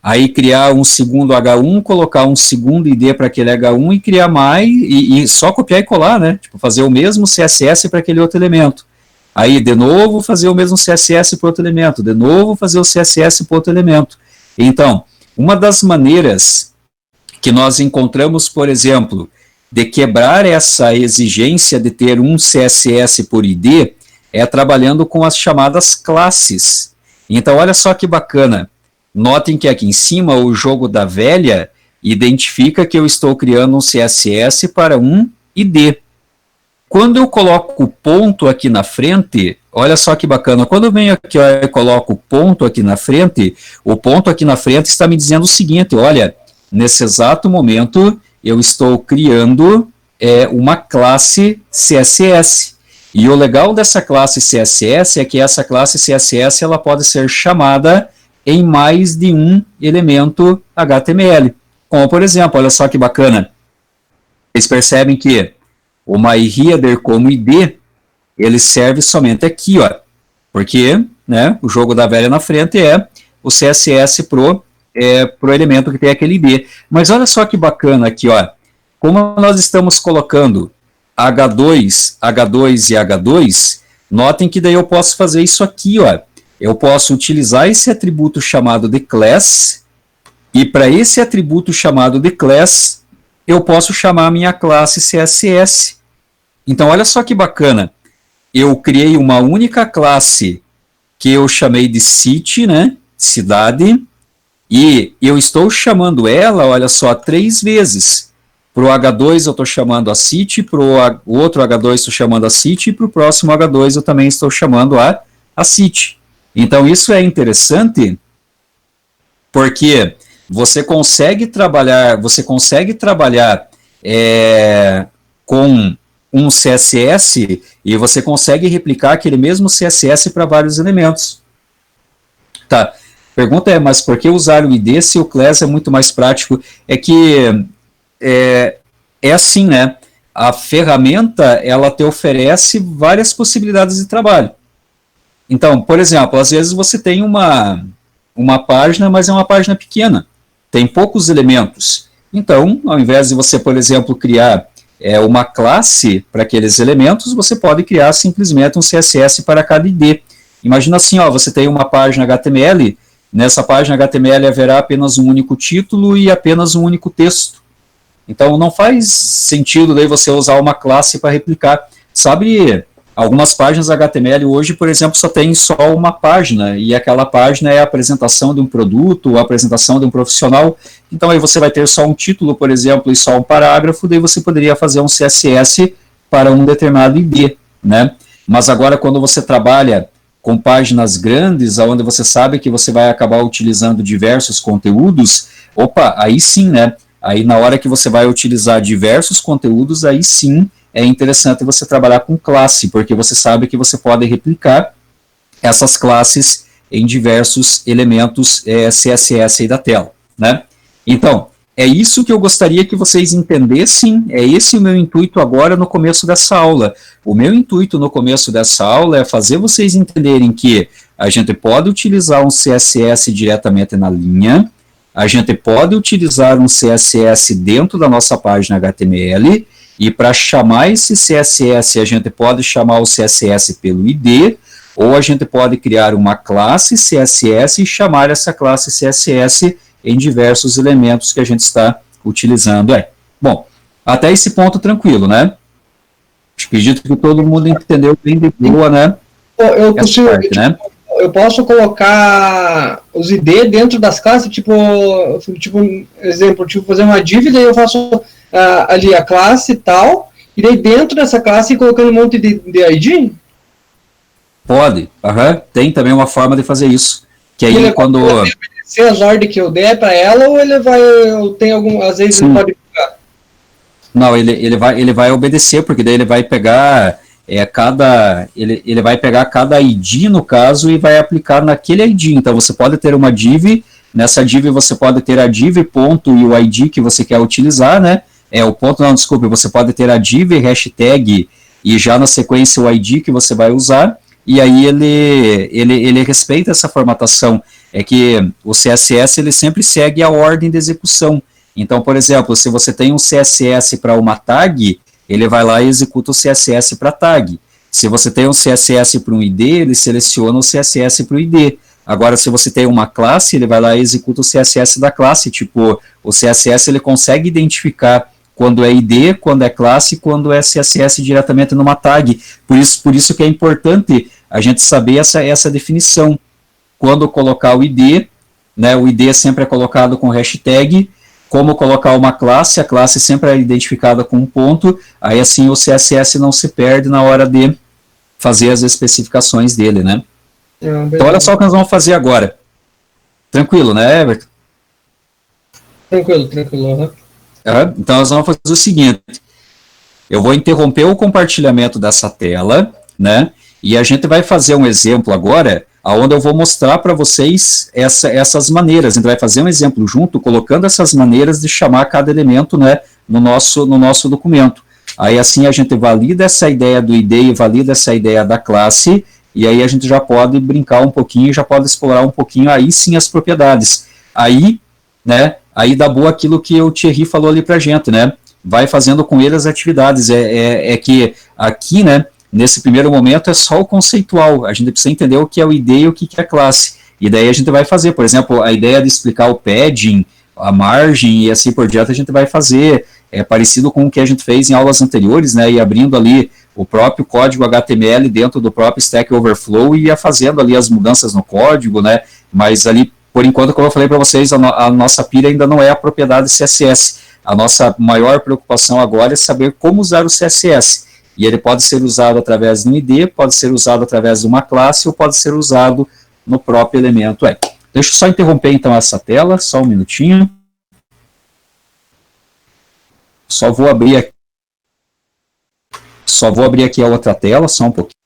Aí criar um segundo H1, colocar um segundo ID para aquele H1 e criar mais, e só copiar e colar, né? Tipo, fazer o mesmo CSS para aquele outro elemento. Aí, de novo, fazer o mesmo CSS para outro elemento. De novo, fazer o CSS para outro elemento. Então, uma das maneiras que nós encontramos, por exemplo, de quebrar essa exigência de ter um CSS por ID é trabalhando com as chamadas classes. Então, olha só que bacana. Notem que aqui em cima o jogo da velha identifica que eu estou criando um CSS para um ID. Quando eu coloco o ponto aqui na frente, olha só que bacana, quando eu venho aqui e coloco o ponto aqui na frente, o ponto aqui na frente está me dizendo o seguinte, olha, nesse exato momento eu estou criando uma classe CSS. E o legal dessa classe CSS é que essa classe CSS ela pode ser chamada em mais de um elemento HTML. Como, por exemplo, olha só que bacana, vocês percebem que o myHeader como ID, ele serve somente aqui, ó, porque, né, o jogo da velha na frente é o CSS pro elemento que tem aquele ID. Mas olha só que bacana aqui, ó, como nós estamos colocando H2 e H2, notem que daí eu posso fazer isso aqui, ó, eu posso utilizar esse atributo chamado de class, e para esse atributo chamado de class, eu posso chamar a minha classe CSS. Então, olha só que bacana. Eu criei uma única classe que eu chamei de city, né? Cidade. E eu estou chamando ela, olha só, 3 vezes. Para o H2 eu estou chamando a city, para o outro H2 estou chamando a city, e para o próximo H2 eu também estou chamando a city. Então, isso é interessante porque você consegue trabalhar com um CSS e você consegue replicar aquele mesmo CSS para vários elementos. Tá, pergunta é, mas por que usar o ID se o class é muito mais prático? É que é assim, né? A ferramenta, ela te oferece várias possibilidades de trabalho. Então, por exemplo, às vezes você tem uma página, mas é uma página pequena. Tem poucos elementos. Então, ao invés de você, por exemplo, criar uma classe para aqueles elementos, você pode criar simplesmente um CSS para cada ID. Imagina assim, ó, você tem uma página HTML, nessa página HTML haverá apenas um único título e apenas um único texto. Então não faz sentido daí você usar uma classe para replicar. Sabe, algumas páginas HTML hoje, por exemplo, só tem só uma página, e aquela página é a apresentação de um produto, a apresentação de um profissional. Então aí você vai ter só um título, por exemplo, e só um parágrafo, daí você poderia fazer um CSS para um determinado ID, né? Mas agora quando você trabalha com páginas grandes, onde você sabe que você vai acabar utilizando diversos conteúdos, opa, aí sim, né? Aí na hora que você vai utilizar diversos conteúdos, aí sim é interessante você trabalhar com classe, porque você sabe que você pode replicar essas classes em diversos elementos CSS aí da tela, né? Então, é isso que eu gostaria que vocês entendessem, é esse o meu intuito agora no começo dessa aula. O meu intuito no começo dessa aula é fazer vocês entenderem que a gente pode utilizar um CSS diretamente na linha, a gente pode utilizar um CSS dentro da nossa página HTML, e para chamar esse CSS, a gente pode chamar o CSS pelo ID, ou a gente pode criar uma classe CSS e chamar essa classe CSS em diversos elementos que a gente está utilizando. Bom, até esse ponto tranquilo, né? Acredito que todo mundo entendeu bem de boa, né? Eu posso colocar os ID dentro das classes, tipo exemplo, fazer uma dívida e eu faço ali a classe e tal, e daí dentro dessa classe colocando um monte de ID? Pode, tem também uma forma de fazer isso. Que aí quando... Se as ordens que eu der para ela, ou ele vai, ou tem algum, às vezes ele pode pegar? Não, ele vai obedecer, porque daí ele vai pegar ele vai pegar cada ID, no caso, e vai aplicar naquele ID. Então, você pode ter uma div, nessa div você pode ter a div, ponto, e o ID que você quer utilizar, né? O ponto, não, desculpe, você pode ter a div, hashtag, e já na sequência o ID que você vai usar, e aí ele respeita essa formatação. É que o CSS ele sempre segue a ordem de execução. Então, por exemplo, se você tem um CSS para uma tag, ele vai lá e executa o CSS para tag. Se você tem um CSS para um ID, ele seleciona o CSS para o ID. Agora, se você tem uma classe, ele vai lá e executa o CSS da classe. Tipo, o CSS ele consegue identificar quando é ID, quando é classe, quando é CSS diretamente numa tag. Por isso que é importante a gente saber essa definição. Quando colocar o ID, né, o ID sempre é colocado com hashtag, como colocar uma classe, a classe sempre é identificada com um ponto, aí assim o CSS não se perde na hora de fazer as especificações dele, né? Então olha só o que nós vamos fazer agora. Tranquilo, né, Everton? Tranquilo. Então nós vamos fazer o seguinte, eu vou interromper o compartilhamento dessa tela, né, e a gente vai fazer um exemplo agora, onde eu vou mostrar para vocês essas maneiras. A gente vai fazer um exemplo junto, colocando essas maneiras de chamar cada elemento, né, no nosso documento. Aí assim a gente valida essa ideia do ID e valida essa ideia da classe, e aí a gente já pode brincar um pouquinho, já pode explorar um pouquinho, aí sim as propriedades. Aí, né, aí dá boa aquilo que o Thierry falou ali pra gente, né, vai fazendo com ele as atividades. É que aqui, né, nesse primeiro momento é só o conceitual, a gente precisa entender o que é o ID e o que é a classe, e daí a gente vai fazer, por exemplo, a ideia de explicar o padding, a margem e assim por diante, a gente vai fazer, parecido com o que a gente fez em aulas anteriores, né, e abrindo ali o próprio código HTML dentro do próprio Stack Overflow e ia fazendo ali as mudanças no código, né, mas ali, por enquanto, como eu falei para vocês, a nossa pira ainda não é a propriedade CSS, a nossa maior preocupação agora é saber como usar o CSS. E ele pode ser usado através de um ID, pode ser usado através de uma classe, ou pode ser usado no próprio elemento. Deixa eu só interromper então essa tela, só um minutinho. Só vou abrir aqui a outra tela, só um pouquinho.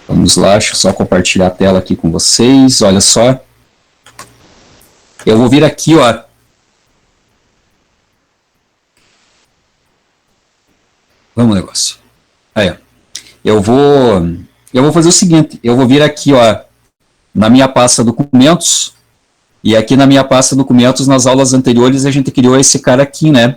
Vamos lá, deixa eu só compartilhar a tela aqui com vocês, olha só. Eu vou vir aqui, ó. Vamos negócio. Aí, ó. Eu vou fazer o seguinte, eu vou vir aqui, ó, na minha pasta documentos, e aqui na minha pasta documentos, nas aulas anteriores, a gente criou esse cara aqui, né?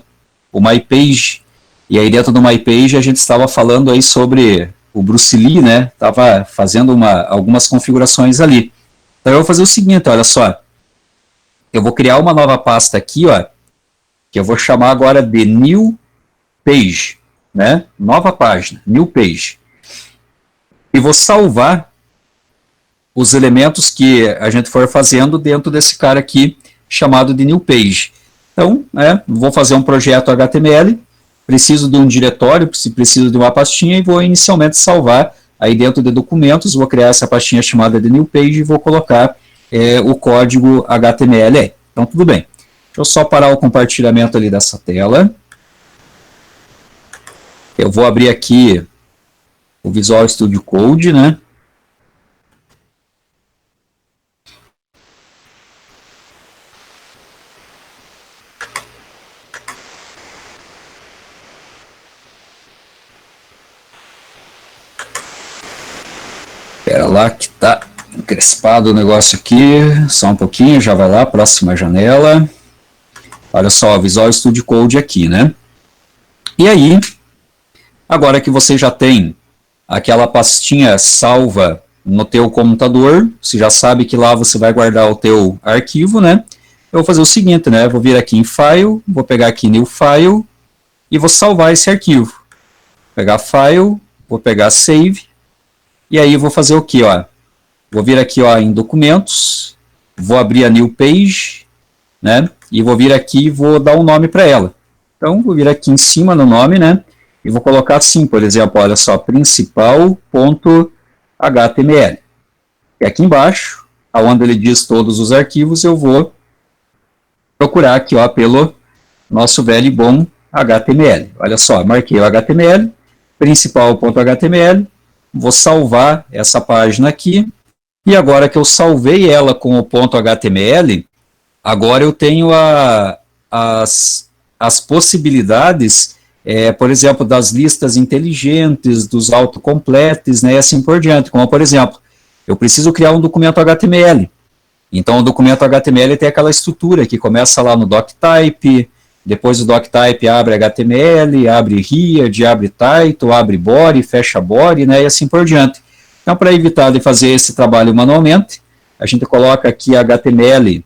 O MyPage. E aí dentro do MyPage a gente estava falando aí sobre o Bruce Lee, né, estava fazendo algumas configurações ali. Então eu vou fazer o seguinte, olha só, eu vou criar uma nova pasta aqui, ó, que eu vou chamar agora de New Page, né, nova página, New Page, e vou salvar os elementos que a gente for fazendo dentro desse cara aqui, chamado de New Page. Então, vou fazer um projeto HTML, preciso de um diretório, preciso de uma pastinha e vou inicialmente salvar aí dentro de documentos, vou criar essa pastinha chamada de New Page e vou colocar o código HTML aí. Então, tudo bem. Deixa eu só parar o compartilhamento ali dessa tela. Eu vou abrir aqui o Visual Studio Code, né? Espera lá que tá encrespado o negócio aqui, só um pouquinho, já vai lá, próxima janela. Olha só, Visual Studio Code aqui, né? E aí, agora que você já tem aquela pastinha salva no teu computador, você já sabe que lá você vai guardar o teu arquivo, né? Eu vou fazer o seguinte, né? Eu vou vir aqui em File, vou pegar aqui New File e vou salvar esse arquivo. Vou pegar File, vou pegar Save. E aí eu vou fazer o que, ó? Vou vir aqui, ó, em documentos, vou abrir a New Page, né? E vou vir aqui e vou dar um nome para ela. Então, vou vir aqui em cima no nome, né? E vou colocar assim, por exemplo, olha só, principal.html. E aqui embaixo, aonde ele diz todos os arquivos, eu vou procurar aqui, ó, pelo nosso velho e bom HTML. Olha só, marquei o HTML, principal.html, vou salvar essa página aqui, e agora que eu salvei ela com o .html, agora eu tenho as possibilidades, por exemplo, das listas inteligentes, dos autocompletes, né, e assim por diante, como por exemplo, eu preciso criar um documento HTML, então o documento HTML tem aquela estrutura que começa lá no doctype, depois o doctype abre HTML, abre read, abre title, abre body, fecha body, né, e assim por diante. Então, para evitar de fazer esse trabalho manualmente, a gente coloca aqui HTML,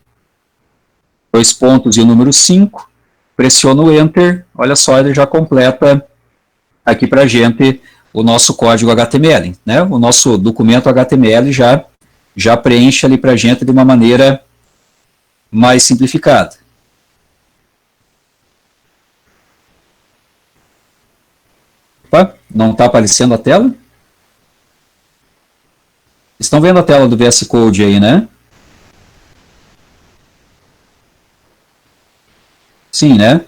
2 pontos e o número 5, pressiona o Enter, olha só, ele já completa aqui para a gente o nosso código HTML, né, o nosso documento HTML já preenche ali para a gente de uma maneira mais simplificada. Opa, não está aparecendo a tela? Estão vendo a tela do VS Code aí, né? Sim, né?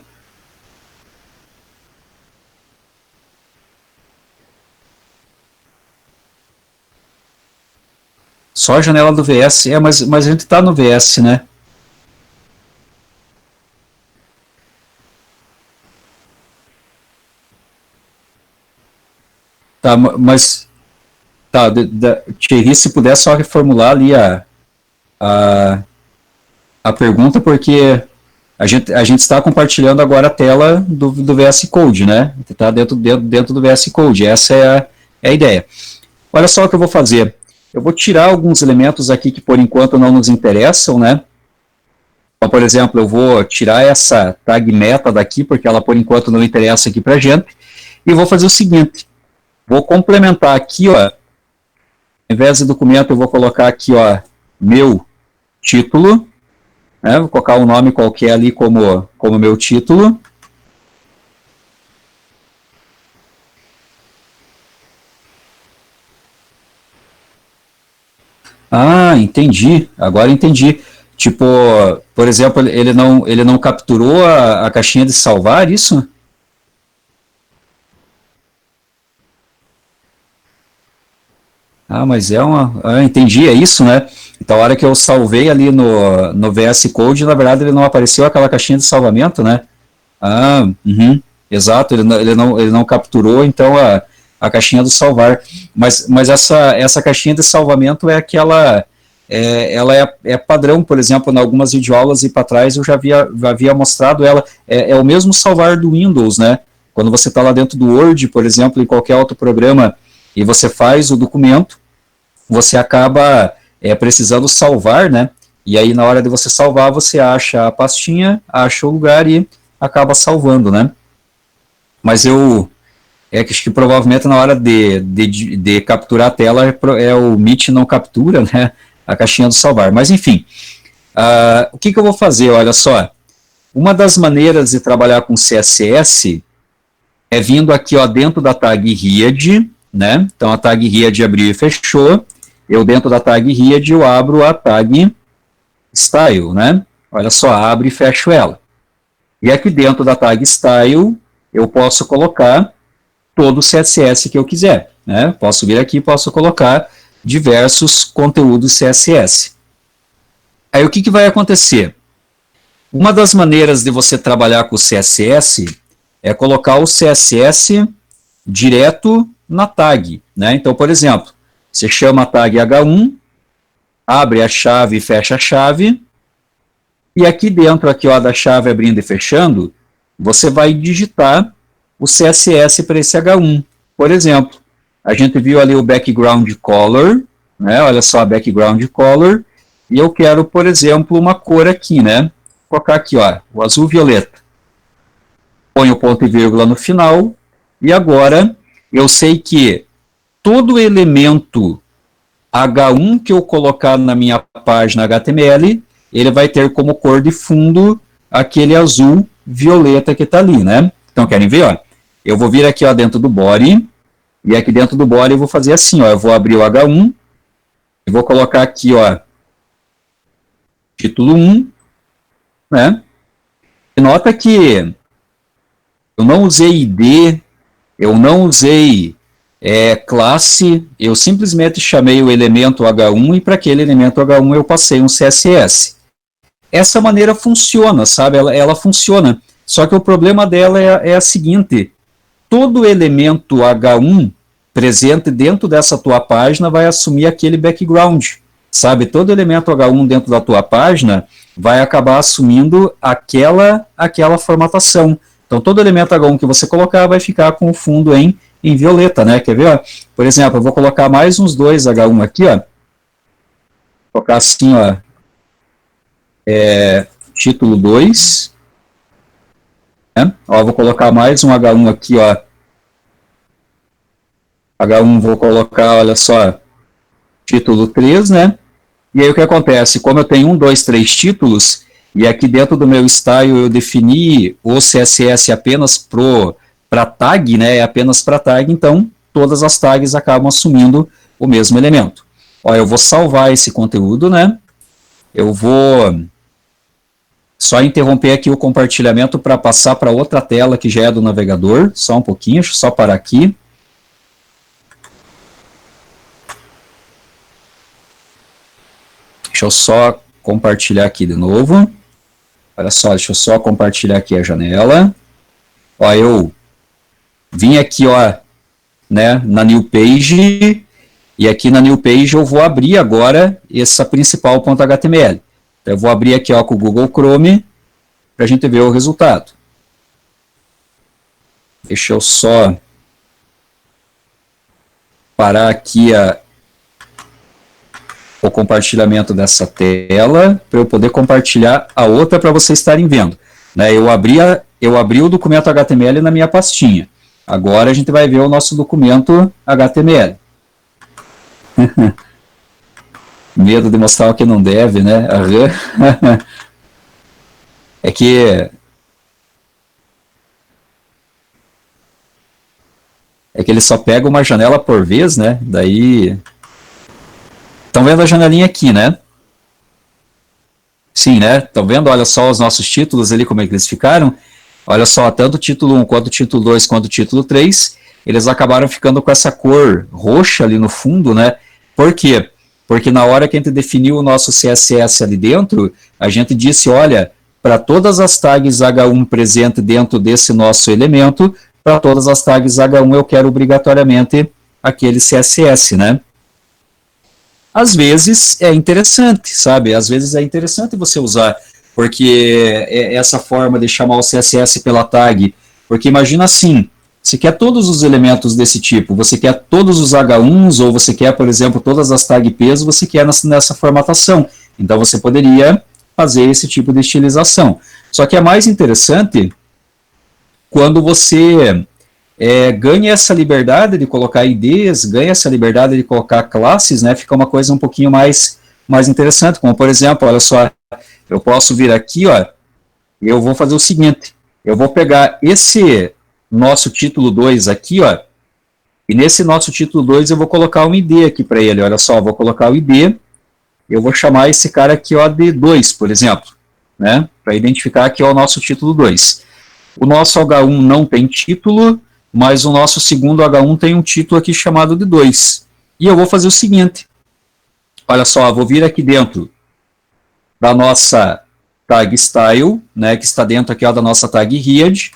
Só a janela do VS, mas a gente está no VS, né? Tá, mas tá, Thierry, se puder só reformular ali a pergunta, porque a gente está compartilhando agora a tela do VS Code, né? Está dentro do VS Code, essa é a ideia. Olha só o que eu vou fazer. Eu vou tirar alguns elementos aqui que por enquanto não nos interessam, né? Então, por exemplo, eu vou tirar essa tag meta daqui, porque ela por enquanto não interessa aqui pra gente, e vou fazer o seguinte, vou complementar aqui, ó, ao invés de documento eu vou colocar aqui, ó, meu título, né? Vou colocar um nome qualquer ali como meu título. Ah, entendi. Agora entendi. Tipo, por exemplo, ele não capturou a caixinha de salvar, isso? Ah, mas entendi, é isso, né? Então, a hora que eu salvei ali no VS Code, na verdade, ele não apareceu aquela caixinha de salvamento, né? Ah, exato, ele não capturou, então, a caixinha do salvar. Mas essa caixinha de salvamento é aquela... ela é padrão, por exemplo, em algumas videoaulas e para trás eu já havia mostrado ela. É o mesmo salvar do Windows, né? Quando você está lá dentro do Word, por exemplo, em qualquer outro programa e você faz o documento, você acaba precisando salvar, né? E aí na hora de você salvar, você acha a pastinha, acha o lugar e acaba salvando, né? Mas acho que provavelmente na hora de capturar a tela o Meet não captura, né? A caixinha do salvar. Mas enfim, o que eu vou fazer? Olha só, uma das maneiras de trabalhar com CSS é vindo aqui, ó, dentro da tag Read, né? Então a tag Read abriu e fechou. Eu dentro da tag Read eu abro a tag Style, né? Olha só, abro e fecho ela. E aqui dentro da tag Style eu posso colocar todo o CSS que eu quiser, né? Posso vir aqui, posso colocar diversos conteúdos CSS. Aí o que vai acontecer? Uma das maneiras de você trabalhar com o CSS é colocar o CSS direto na tag, né? Então, por exemplo, você chama a tag H1, abre a chave e fecha a chave, e aqui dentro aqui, ó, da chave abrindo e fechando, você vai digitar o CSS para esse H1. Por exemplo, a gente viu ali o background color, né? Olha só, background color, e eu quero, por exemplo, uma cor aqui, né? Vou colocar aqui, ó, o azul violeta. Ponho o ponto e vírgula no final, e agora eu sei que todo elemento H1 que eu colocar na minha página HTML, ele vai ter como cor de fundo aquele azul violeta que está ali, né? Então, querem ver, ó? Eu vou vir aqui, ó, dentro do body, e aqui dentro do body eu vou fazer assim, ó, eu vou abrir o H1, e vou colocar aqui, ó, título 1, né? E nota que eu não usei ID, eu não usei classe, eu simplesmente chamei o elemento H1 e para aquele elemento H1 eu passei um CSS. Essa maneira funciona, sabe? Ela funciona. Só que o problema dela é a seguinte: todo elemento H1 presente dentro dessa tua página vai assumir aquele background, sabe? Todo elemento H1 dentro da tua página vai acabar assumindo aquela formatação. Então, todo elemento H1 que você colocar vai ficar com o fundo em violeta, né? Quer ver? Ó? Por exemplo, eu vou colocar mais uns dois H1 aqui, ó. Vou colocar assim, ó. Título 2. Né? Ó, vou colocar mais um H1 aqui, ó. H1 vou colocar, olha só, título 3, né? E aí o que acontece? Como eu tenho 1, 2, 3 títulos, e aqui dentro do meu style eu defini o CSS apenas para tag, né? Apenas para tag, então todas as tags acabam assumindo o mesmo elemento. Ó, eu vou salvar esse conteúdo, né? Eu vou só interromper aqui o compartilhamento para passar para outra tela que já é do navegador. Só um pouquinho, deixa eu só parar aqui. Deixa eu só compartilhar aqui de novo. Olha só, deixa eu só compartilhar aqui a janela. Ó, eu vim aqui, ó, né, na New Page, e aqui na New Page eu vou abrir agora essa principal.html. Então, eu vou abrir aqui, ó, com o Google Chrome, para a gente ver o resultado. Deixa eu só parar aqui o compartilhamento dessa tela, para eu poder compartilhar a outra para vocês estarem vendo. Né, eu abri o documento HTML na minha pastinha. Agora a gente vai ver o nosso documento HTML. Medo de mostrar o que não deve, né? É que ele só pega uma janela por vez, né? Daí... Estão vendo a janelinha aqui, né? Sim, né? Estão vendo? Olha só os nossos títulos ali, como é que eles ficaram. Olha só, tanto o título 1, quanto o título 2, quanto o título 3, eles acabaram ficando com essa cor roxa ali no fundo, né? Por quê? Porque na hora que a gente definiu o nosso CSS ali dentro, a gente disse, olha, para todas as tags H1 presente dentro desse nosso elemento, para todas as tags H1 eu quero obrigatoriamente aquele CSS, né? Às vezes é interessante, sabe? Às vezes é interessante você usar, porque essa forma de chamar o CSS pela tag, porque imagina assim, Você quer todos os elementos desse tipo, você quer todos os H1s, ou você quer, por exemplo, todas as tag peso, você quer nessa formatação. Então você poderia fazer esse tipo de estilização. Só que é mais interessante quando você ganha essa liberdade de colocar IDs, ganha essa liberdade de colocar classes, né? Fica uma coisa um pouquinho mais interessante, como por exemplo, olha só, eu posso vir aqui, ó, e eu vou fazer o seguinte, eu vou pegar esse nosso título 2 aqui, ó, e nesse nosso título 2 eu vou colocar um ID aqui para ele, olha só, eu vou colocar o ID, eu vou chamar esse cara aqui, ó, de 2, por exemplo, né, para identificar aqui, ó, o nosso título 2. O nosso H1 não tem título, mas o nosso segundo H1 tem um título aqui chamado de 2. E eu vou fazer o seguinte, olha só, eu vou vir aqui dentro da nossa tag style, né, que está dentro aqui, ó, da nossa tag read.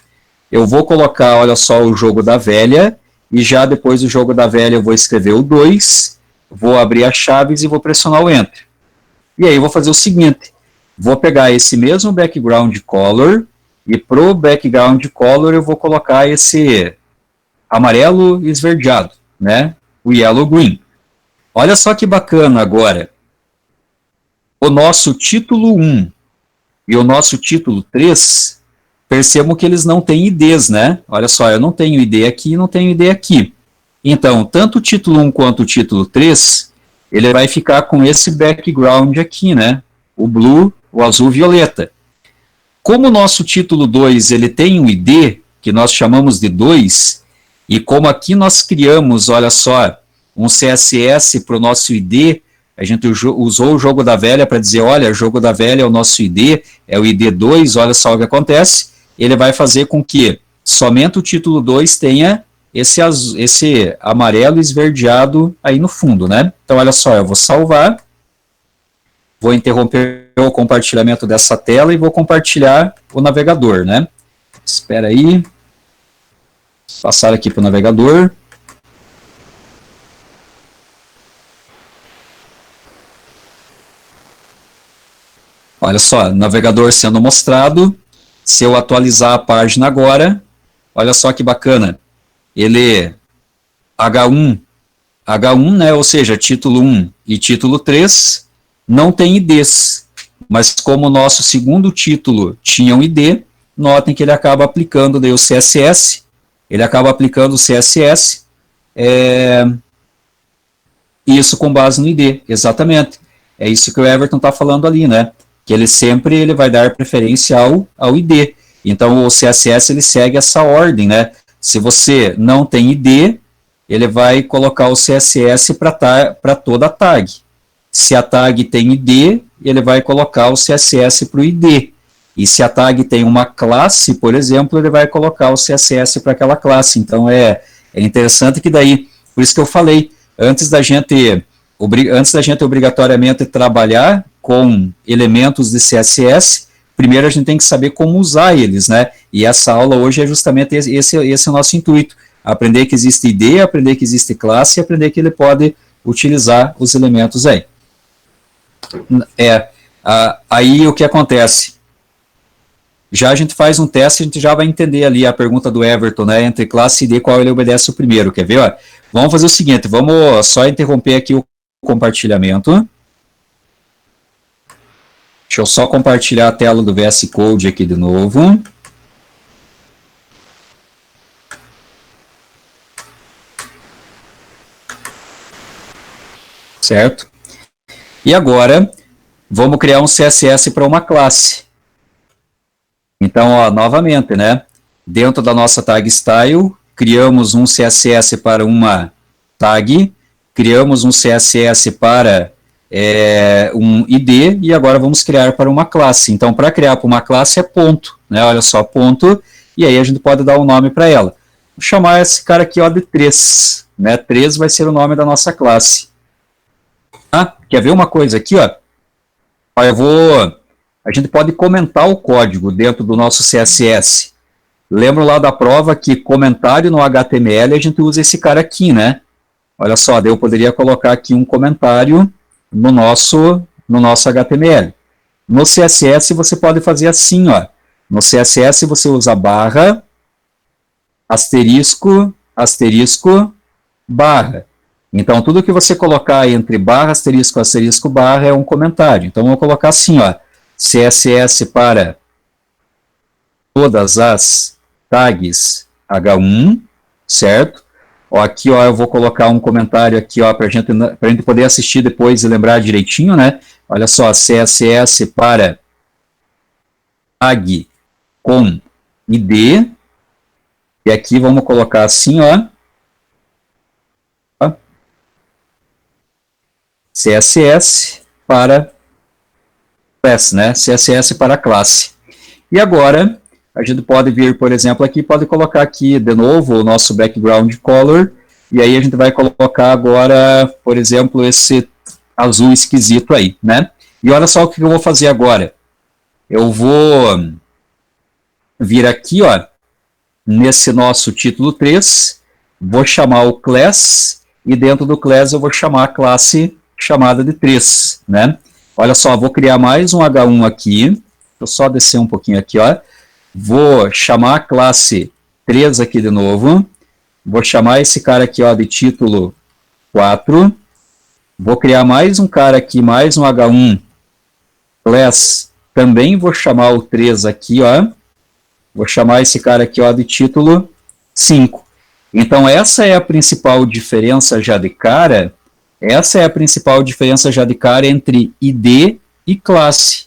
Eu vou colocar, olha só, o jogo da velha, e já depois do jogo da velha eu vou escrever o 2, vou abrir as chaves e vou pressionar o Enter. E aí eu vou fazer o seguinte, vou pegar esse mesmo background color, e para o background color eu vou colocar esse amarelo esverdeado, né, o yellow green. Olha só que bacana agora, o nosso título 1 e o nosso título 3, percebam que eles não têm IDs, né? Olha só, eu não tenho ID aqui e não tenho ID aqui. Então, tanto o título 1 quanto o título 3, ele vai ficar com esse background aqui, né? O blue, o azul violeta. Como o nosso título 2 ele tem um ID, que nós chamamos de 2, e como aqui nós criamos, olha só, um CSS para o nosso ID, a gente usou o jogo da velha para dizer, olha, o jogo da velha é o nosso ID, é o ID 2, olha só o que acontece, ele vai fazer com que somente o título 2 tenha esse amarelo esverdeado aí no fundo, né? Então, olha só, eu vou salvar, vou interromper o compartilhamento dessa tela e vou compartilhar o navegador, né? Espera aí, passar aqui para o navegador. Olha só, navegador sendo mostrado. Se eu atualizar a página agora, olha só que bacana. Ele, H1, né, ou seja, título 1 e título 3, não tem IDs. Mas como o nosso segundo título tinha um ID, notem que ele acaba aplicando daí o CSS, isso com base no ID, exatamente. É isso que o Everton está falando ali, né? Que ele vai dar preferência ao ID. Então, o CSS ele segue essa ordem, né? Se você não tem ID, ele vai colocar o CSS para toda a tag. Se a tag tem ID, ele vai colocar o CSS para o ID. E se a tag tem uma classe, por exemplo, ele vai colocar o CSS para aquela classe. Então, é interessante que daí, por isso que eu falei, antes da gente obrigatoriamente trabalhar com elementos de CSS, primeiro a gente tem que saber como usar eles, né? E essa aula hoje é justamente esse é o nosso intuito, aprender que existe ID, aprender que existe classe e aprender que ele pode utilizar os elementos aí. Aí o que acontece? Já a gente faz um teste, a gente já vai entender ali a pergunta do Everton, né? Entre classe e ID, qual ele obedece o primeiro, quer ver? Ó? Vamos fazer o seguinte, vamos só interromper aqui o compartilhamento. Deixa eu só compartilhar a tela do VS Code aqui de novo. Certo? E agora, vamos criar um CSS para uma classe. Então, ó, novamente, né? Dentro da nossa tag style, criamos um CSS para uma tag, criamos um CSS para um ID, e agora vamos criar para uma classe. Então, para criar para uma classe é ponto, né? Olha só, ponto, e aí a gente pode dar um nome para ela. Vou chamar esse cara aqui, ó, de 3, né? 3 vai ser o nome da nossa classe. Quer ver uma coisa aqui, ó? A gente pode comentar o código dentro do nosso CSS. Lembro lá da prova que comentário no HTML a gente usa esse cara aqui, né? Olha só, daí eu poderia colocar aqui um comentário no nosso HTML. No CSS você pode fazer assim, ó. No CSS você usa barra, asterisco, asterisco, barra. Então, tudo que você colocar entre barra, asterisco, asterisco, barra é um comentário. Então, eu vou colocar assim, ó, CSS para todas as tags H1, certo? Ó, aqui, ó, eu vou colocar um comentário aqui, ó, para a gente poder assistir depois e lembrar direitinho, né? Olha só, CSS para tag com ID, e aqui vamos colocar assim, ó, CSS para classe, né? CSS para classe. E agora, a gente pode vir, por exemplo, aqui, pode colocar aqui de novo o nosso background color, e aí a gente vai colocar agora, por exemplo, esse azul esquisito aí, né? E olha só o que eu vou fazer agora. Eu vou vir aqui, ó, nesse nosso título 3, vou chamar o class, e dentro do class eu vou chamar a classe chamada de 3, né? Olha só, vou criar mais um H1 aqui, deixa eu só descer um pouquinho aqui, ó. Vou chamar a classe 3 aqui de novo, vou chamar esse cara aqui, ó, de título 4, vou criar mais um cara aqui, mais um H1 class, também vou chamar o 3 aqui, ó, vou chamar esse cara aqui, ó, de título 5. Então, essa é a principal diferença já de cara, entre ID e classe.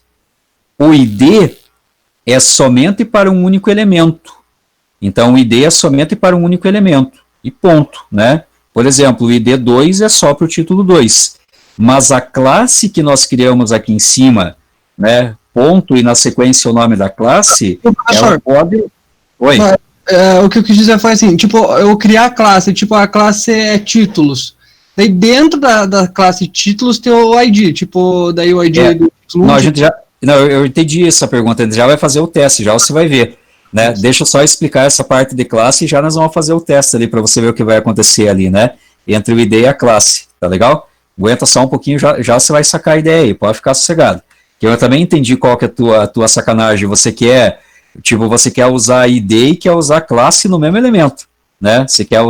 O ID é somente para um único elemento. Então, o ID é somente para um único elemento. E ponto, né? Por exemplo, o ID 2 é só para o título 2. Mas a classe que nós criamos aqui em cima, né, ponto e na sequência o nome da classe, ela pode... Oi? O que eu quis dizer foi assim, tipo, eu criar a classe, tipo, a classe é títulos. Daí dentro da classe títulos tem o ID, tipo, daí o ID do título 1. Não, a gente já... Não, eu entendi essa pergunta, já vai fazer o teste, já você vai ver, né? Deixa eu só explicar essa parte de classe e já nós vamos fazer o teste ali para você ver o que vai acontecer ali, né? Entre o ID e a classe, tá legal? Aguenta só um pouquinho, já você vai sacar a ideia aí, pode ficar sossegado. Eu também entendi qual que é a tua sacanagem, você quer usar ID e quer usar classe no mesmo elemento, né? Você quer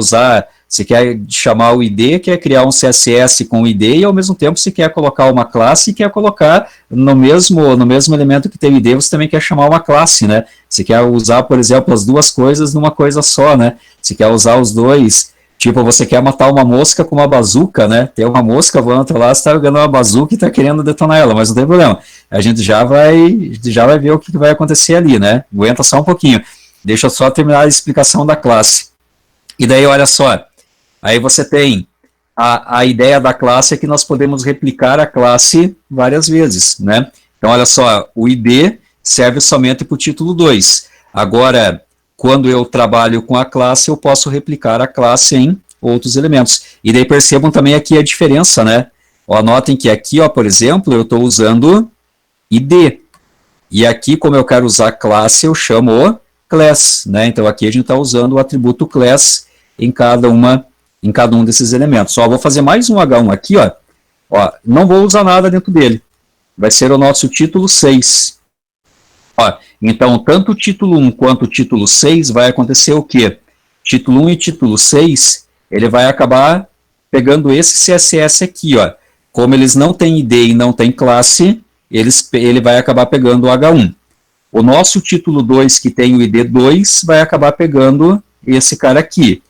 chamar o ID, quer criar um CSS com o ID e ao mesmo tempo você quer colocar uma classe e quer colocar no mesmo elemento que tem o ID, você também quer chamar uma classe, né? Você quer usar, por exemplo, as duas coisas numa coisa só, né? Você quer usar os dois, tipo, você quer matar uma mosca com uma bazuca, né? Tem uma mosca voando lá, você está jogando uma bazuca e está querendo detonar ela, mas não tem problema. A gente já vai ver o que vai acontecer ali, né? Aguenta só um pouquinho. Deixa eu só terminar a explicação da classe. E daí, olha só, aí você tem a ideia da classe é que nós podemos replicar a classe várias vezes, né? Então, olha só, o ID serve somente para o título 2. Agora, quando eu trabalho com a classe, eu posso replicar a classe em outros elementos. E daí percebam também aqui a diferença, né? Ó, notem que aqui, ó, por exemplo, eu estou usando ID. E aqui, como eu quero usar classe, eu chamo o class, né? Então, aqui a gente está usando o atributo class em cada um desses elementos. Ó, vou fazer mais um H1 aqui, ó. Ó, não vou usar nada dentro dele. Vai ser o nosso título 6. Ó, então, tanto o título 1 quanto o título 6 vai acontecer o quê? Título 1 e título 6, ele vai acabar pegando esse CSS aqui, ó. Como eles não têm ID e não têm classe, ele vai acabar pegando o H1. O nosso título 2, que tem o ID 2, vai acabar pegando esse cara aqui.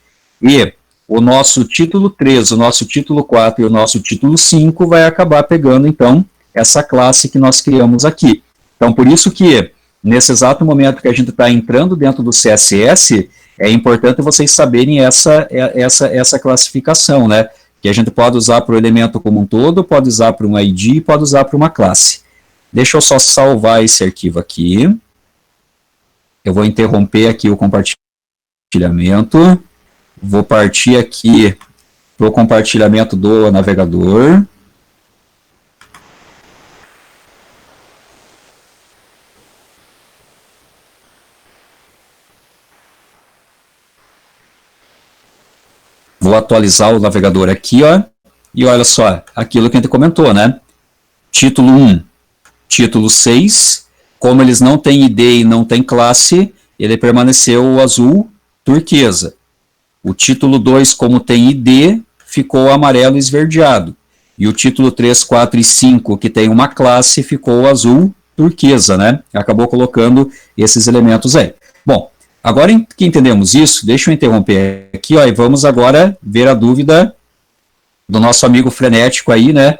E o nosso título 3, o nosso título 4 e o nosso título 5 vai acabar pegando, então, essa classe que nós criamos aqui. Então, por isso que, nesse exato momento que a gente está entrando dentro do CSS, é importante vocês saberem essa classificação, né? Que a gente pode usar para o elemento como um todo, pode usar para um ID, pode usar para uma classe. Deixa eu só salvar esse arquivo aqui. Eu vou interromper aqui o compartilhamento. Vou partir aqui para o compartilhamento do navegador. Vou atualizar o navegador aqui, ó. E olha só, aquilo que a gente comentou, né? Título 1, título 6. Como eles não têm ID e não têm classe, ele permaneceu azul. turquesa. O título 2, como tem ID, ficou amarelo esverdeado. E o título 3, 4 e 5, que tem uma classe, ficou azul turquesa, né? Acabou colocando esses elementos aí. Bom, agora que entendemos isso, deixa eu interromper aqui, ó, e vamos agora ver a dúvida do nosso amigo frenético aí, né?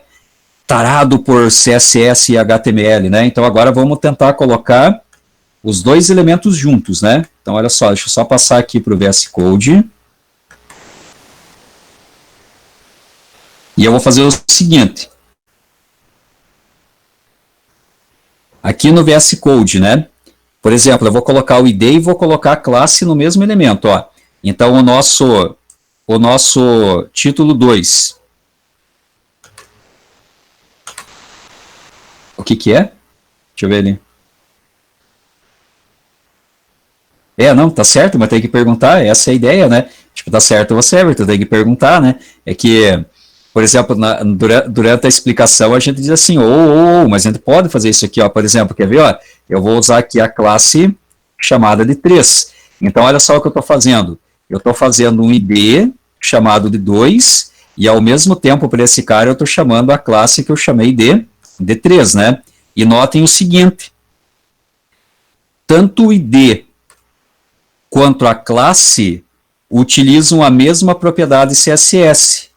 Tarado por CSS e HTML, né? Então agora vamos tentar colocar os dois elementos juntos, né? Então olha só, deixa eu só passar aqui para o VS Code. E eu vou fazer o seguinte. Aqui no VS Code, né? Por exemplo, eu vou colocar o ID e vou colocar a classe no mesmo elemento, ó. Então o nosso título 2. O que é? Deixa eu ver ali. Não, tá certo, mas tem que perguntar, essa é a ideia, né? Tipo, tá certo você, Everton, tem que perguntar, né? É que, por exemplo, durante a explicação a gente diz assim, mas a gente pode fazer isso aqui, ó, por exemplo, quer ver, ó? Eu vou usar aqui a classe chamada de 3. Então, olha só o que eu estou fazendo. Eu estou fazendo um ID chamado de 2, e ao mesmo tempo, para esse cara, eu estou chamando a classe que eu chamei de 3, né? E notem o seguinte, tanto o ID quanto a classe utilizam a mesma propriedade CSS.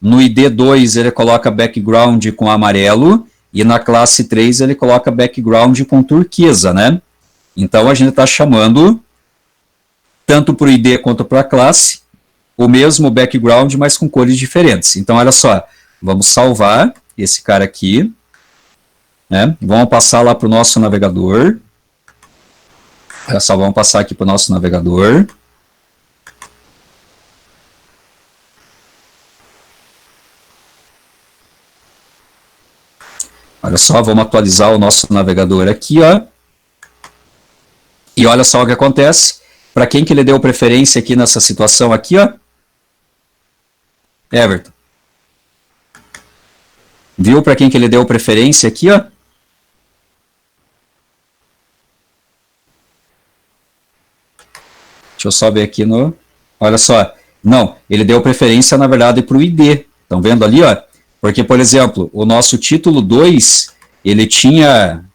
No ID2 ele coloca background com amarelo, e na classe 3 ele coloca background com turquesa, né? Então a gente está chamando, tanto para o ID quanto para a classe, o mesmo background, mas com cores diferentes. Então olha só, vamos salvar esse cara aqui, né? Vamos passar lá para o nosso navegador. Olha só, vamos passar aqui para o nosso navegador. Olha só, vamos atualizar o nosso navegador aqui, ó. E olha só o que acontece. Para quem que ele deu preferência aqui nessa situação aqui, ó? Everton. Viu para quem que ele deu preferência aqui, ó? Deixa eu só ver aqui no... Olha só. Não, ele deu preferência, na verdade, para o ID. Estão vendo ali, ó? Porque, por exemplo, o nosso título 2, ele tinha...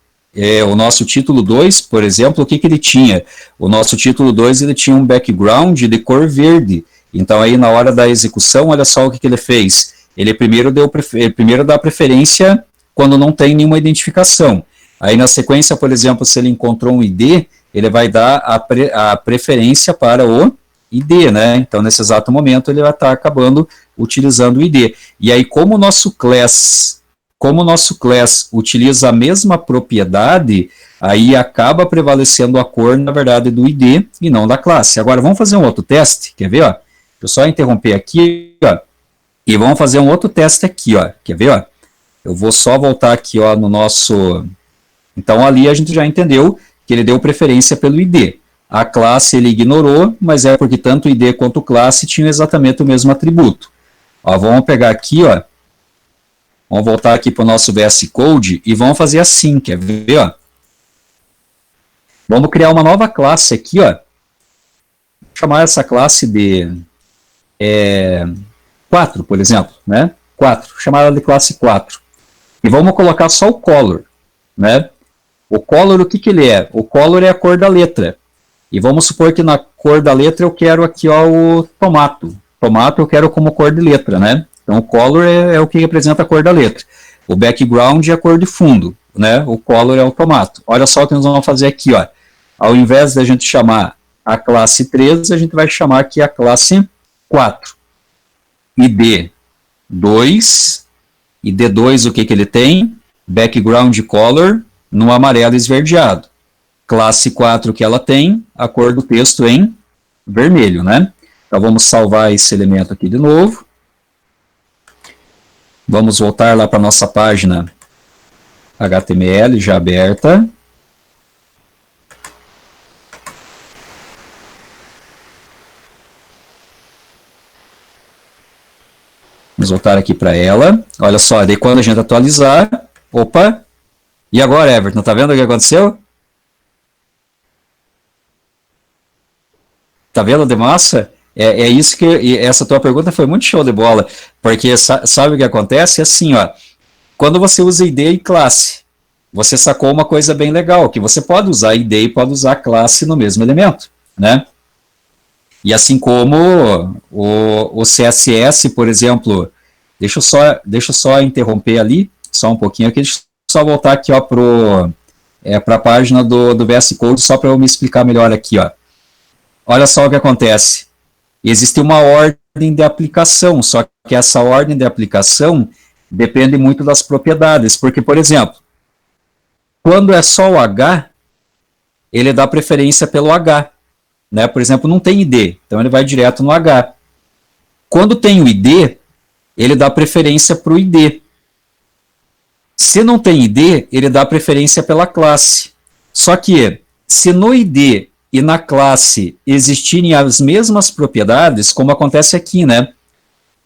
o nosso título 2, por exemplo, o que ele tinha? O nosso título 2, ele tinha um background de cor verde. Então, aí, na hora da execução, olha só o que ele fez. Ele primeiro dá preferência quando não tem nenhuma identificação. Aí, na sequência, por exemplo, se ele encontrou um ID, ele vai dar a preferência para o ID, né? Então, nesse exato momento, ele vai estar acabando utilizando o ID. E aí, como o nosso class utiliza a mesma propriedade, aí acaba prevalecendo a cor, na verdade, do ID e não da classe. Agora, vamos fazer um outro teste, quer ver, ó? Deixa eu só interromper aqui, ó, e vamos fazer um outro teste aqui, ó, quer ver, ó? Eu vou só voltar aqui, ó, no nosso... Então, ali a gente já entendeu que ele deu preferência pelo ID. A classe ele ignorou, mas é porque tanto o ID quanto classe tinham exatamente o mesmo atributo. Ó, vamos pegar aqui, ó, vamos voltar aqui para o nosso VS Code e vamos fazer assim, quer ver, ó? Vamos criar uma nova classe aqui, ó. Vou chamar essa classe de 4, por exemplo, né? 4, chamar ela de classe 4. E vamos colocar só o color, né? O color, o que ele é? O color é a cor da letra. E vamos supor que na cor da letra eu quero aqui, ó, o tomato. Tomato eu quero como cor de letra, né? Então o color é o que representa a cor da letra. O background é a cor de fundo, né? O color é o tomato. Olha só o que nós vamos fazer aqui, ó. Ao invés da gente chamar a classe 3, a gente vai chamar aqui a classe 4. ID 2. ID2, o que ele tem? Background color no amarelo esverdeado. Classe 4 que ela tem, a cor do texto em vermelho, né? Então vamos salvar esse elemento aqui de novo. Vamos voltar lá para a nossa página HTML já aberta. Vamos voltar aqui para ela. Olha só, daí quando a gente atualizar... Opa! E agora, Everton, tá vendo o que aconteceu? Tá vendo de massa? É isso essa tua pergunta foi muito show de bola, porque sabe o que acontece? É assim, ó, quando você usa ID e classe, você sacou uma coisa bem legal, que você pode usar ID e pode usar classe no mesmo elemento, né? E assim como o CSS, por exemplo, deixa eu só interromper ali, só um pouquinho aqui, deixa eu só voltar aqui para a página do VS Code, só para eu me explicar melhor aqui, ó. Olha só o que acontece. Existe uma ordem de aplicação, só que essa ordem de aplicação depende muito das propriedades, porque, por exemplo, quando é só o H, ele dá preferência pelo H, né? Por exemplo, não tem ID, então ele vai direto no H. Quando tem o ID, ele dá preferência para o ID. Se não tem ID, ele dá preferência pela classe. Só que, se no ID e na classe existirem as mesmas propriedades, como acontece aqui, né?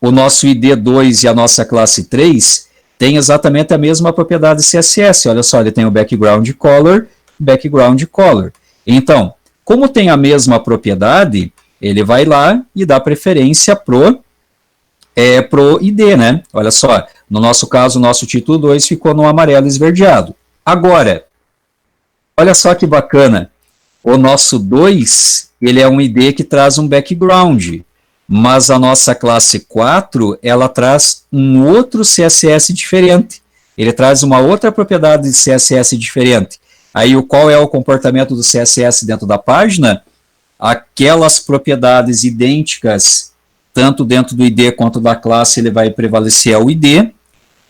O nosso ID2 e a nossa classe 3 têm exatamente a mesma propriedade CSS. Olha só, ele tem o background color. Então, como tem a mesma propriedade, ele vai lá e dá preferência pro ID, né? Olha só, no nosso caso, o nosso título 2 ficou no amarelo esverdeado. Agora, olha só que bacana, o nosso 2, ele é um ID que traz um background, mas a nossa classe 4, ela traz um outro CSS diferente. Ele traz uma outra propriedade de CSS diferente. Aí, qual é o comportamento do CSS dentro da página? Aquelas propriedades idênticas, tanto dentro do ID quanto da classe, ele vai prevalecer ao ID,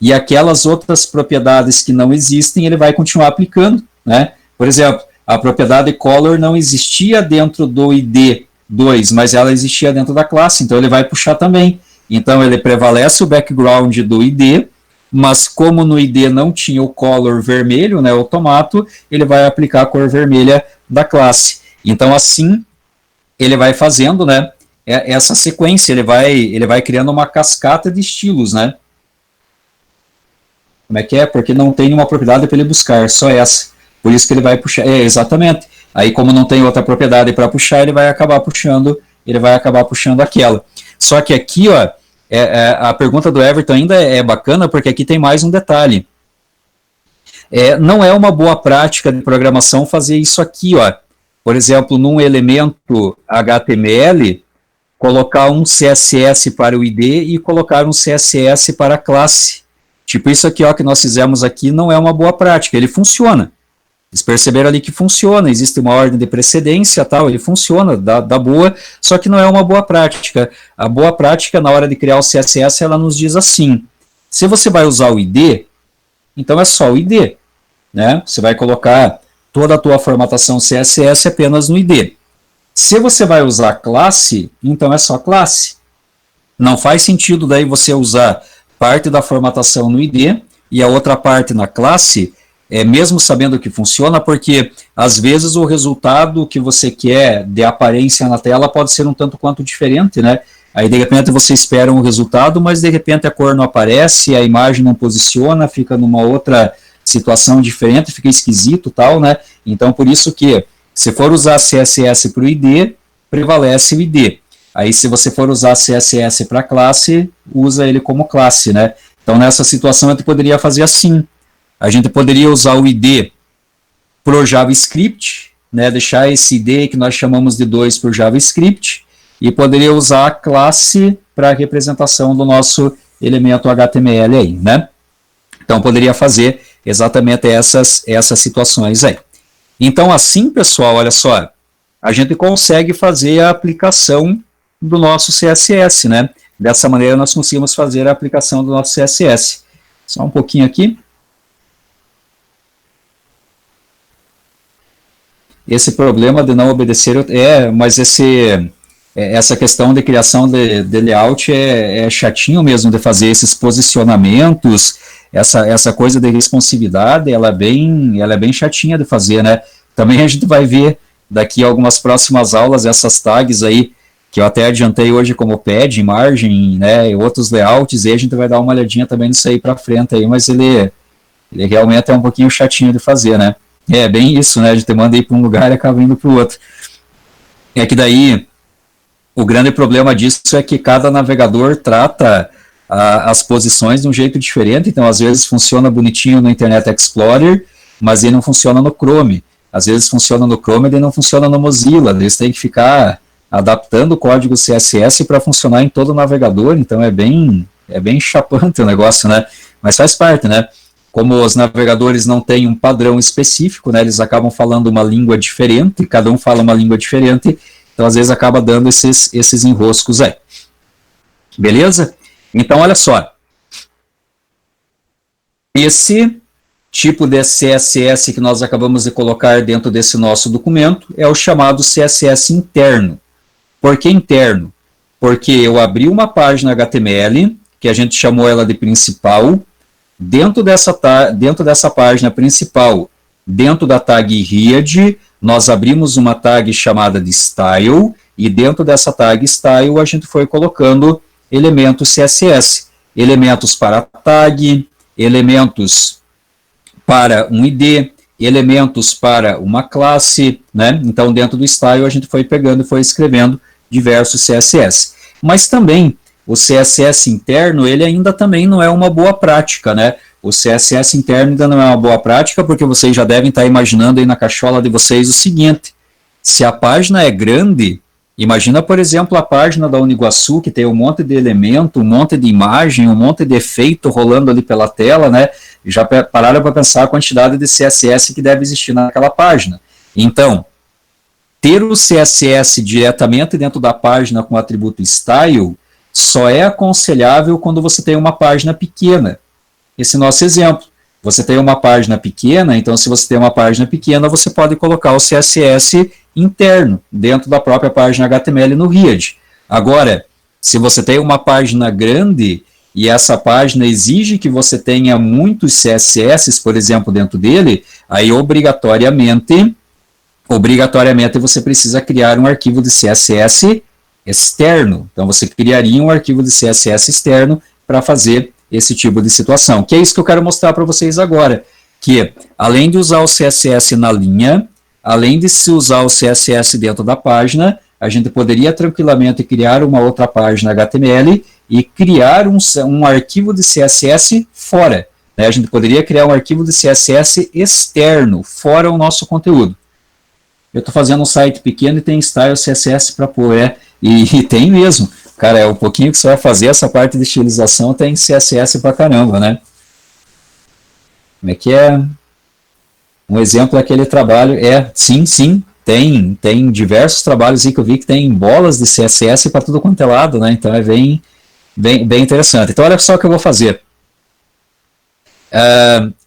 e aquelas outras propriedades que não existem, ele vai continuar aplicando, né? Por exemplo, a propriedade color não existia dentro do ID 2, mas ela existia dentro da classe, então ele vai puxar também. Então ele prevalece o background do ID, mas como no ID não tinha o color vermelho, né, o tomato, ele vai aplicar a cor vermelha da classe. Então assim, ele vai fazendo, né, essa sequência, ele vai criando uma cascata de estilos, né? Como é que é? Porque não tem nenhuma propriedade para ele buscar, só essa. Por isso que ele vai puxar, exatamente. Aí, como não tem outra propriedade para puxar, ele vai acabar puxando aquela. Só que aqui, ó, a pergunta do Everton ainda é bacana, porque aqui tem mais um detalhe. Não é uma boa prática de programação fazer isso aqui, ó. Por exemplo, num elemento HTML, colocar um CSS para o ID e colocar um CSS para a classe. Tipo isso aqui, ó, que nós fizemos aqui, não é uma boa prática. Ele funciona. Eles perceberam ali que funciona, existe uma ordem de precedência, tal, ele funciona, dá boa, só que não é uma boa prática. A boa prática, na hora de criar o CSS, ela nos diz assim, se você vai usar o ID, então é só o ID, né? Você vai colocar toda a tua formatação CSS apenas no ID. Se você vai usar classe, então é só classe. Não faz sentido daí você usar parte da formatação no ID e a outra parte na classe, mesmo sabendo que funciona, porque às vezes o resultado que você quer de aparência na tela pode ser um tanto quanto diferente, né? Aí de repente você espera um resultado, mas de repente a cor não aparece, a imagem não posiciona, fica numa outra situação diferente, fica esquisito e tal, né? Então por isso que se for usar CSS para o ID, prevalece o ID. Aí se você for usar CSS para classe, usa ele como classe, né? Então nessa situação a gente poderia fazer assim. A gente poderia usar o ID para o JavaScript, né, deixar esse ID que nós chamamos de 2 por JavaScript, e poderia usar a classe para a representação do nosso elemento HTML aí, né? Então poderia fazer exatamente essas situações aí. Então assim, pessoal, olha só, a gente consegue fazer a aplicação do nosso CSS, né? Dessa maneira nós conseguimos fazer a aplicação do nosso CSS. Só um pouquinho aqui. Esse problema de não obedecer, mas essa questão de criação de layout é chatinho mesmo de fazer esses posicionamentos, essa coisa de responsividade, ela é bem chatinha de fazer, né? Também a gente vai ver daqui a algumas próximas aulas essas tags aí, que eu até adiantei hoje como pad, margem, né, e outros layouts, e a gente vai dar uma olhadinha também nisso aí para frente aí, mas ele realmente é um pouquinho chatinho de fazer, né? É bem isso, né? A gente manda ir para um lugar e acaba indo para o outro. É que daí O grande problema disso é que cada navegador trata as posições de um jeito diferente, então às vezes funciona bonitinho no Internet Explorer, mas ele não funciona no Chrome. Às vezes funciona no Chrome e ele não funciona no Mozilla. Eles têm que ficar adaptando o código CSS para funcionar em todo o navegador, então é bem chapante o negócio, né? Mas faz parte, né? Como os navegadores não têm um padrão específico, né? Eles acabam falando uma língua diferente, cada um fala uma língua diferente, então às vezes acaba dando esses enroscos aí. Beleza? Então, olha só. Esse tipo de CSS que nós acabamos de colocar dentro desse nosso documento é o chamado CSS interno. Por que interno? Porque eu abri uma página HTML, que a gente chamou ela de principal, dentro dessa página principal, dentro da tag read, nós abrimos uma tag chamada de style, e dentro dessa tag style a gente foi colocando elementos CSS, elementos para tag, elementos para um ID, elementos para uma classe, né? Então dentro do style a gente foi pegando e foi escrevendo diversos CSS. Mas também o CSS interno, ele ainda também não é uma boa prática, né? O CSS interno ainda não é uma boa prática, porque vocês já devem estar imaginando aí na cachola de vocês o seguinte: se a página é grande, imagina, por exemplo, a página da Uniguaçu, que tem um monte de elemento, um monte de imagem, um monte de efeito rolando ali pela tela, né? Já pararam para pensar a quantidade de CSS que deve existir naquela página. Então, ter o CSS diretamente dentro da página com o atributo style só é aconselhável quando você tem uma página pequena. Esse nosso exemplo. Você tem uma página pequena, então se você tem uma página pequena, você pode colocar o CSS interno dentro da própria página HTML no read. Agora, se você tem uma página grande e essa página exige que você tenha muitos CSS, por exemplo, dentro dele, aí obrigatoriamente você precisa criar um arquivo de CSS externo. Então você criaria um arquivo de CSS externo para fazer esse tipo de situação, que é isso que eu quero mostrar para vocês agora, que além de usar o CSS na linha, além de se usar o CSS dentro da página, a gente poderia tranquilamente criar uma outra página HTML e criar um arquivo de CSS fora, né? A gente poderia criar um arquivo de CSS externo, fora o nosso conteúdo. Eu estou fazendo um site pequeno e tem style CSS para pôr, e tem mesmo. Cara, é um pouquinho que você vai fazer, essa parte de estilização tem CSS pra caramba, né? Como é que é? Um exemplo é aquele trabalho, sim, tem diversos trabalhos aí que eu vi que tem bolas de CSS para tudo quanto é lado, né? Então é bem interessante. Então olha só o que eu vou fazer.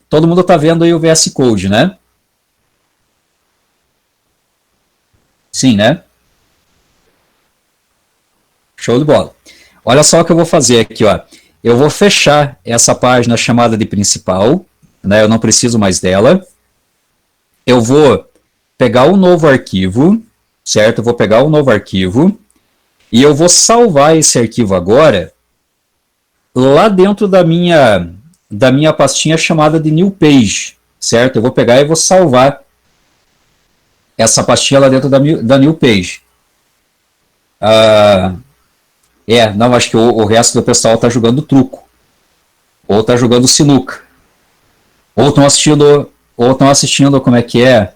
Todo mundo está vendo aí o VS Code, né? Sim, né? Show de bola. Olha só o que eu vou fazer aqui, ó. Eu vou fechar essa página chamada de principal, né? Eu não preciso mais dela. Eu vou pegar um novo arquivo, certo? Eu vou pegar um novo arquivo e eu vou salvar esse arquivo agora lá dentro da minha pastinha chamada de New Page, certo? Eu vou pegar e vou salvar essa pastinha lá dentro da New Page. Não, acho que o resto do pessoal está jogando truco. Ou está jogando sinuca. Ou estão assistindo, como é que é?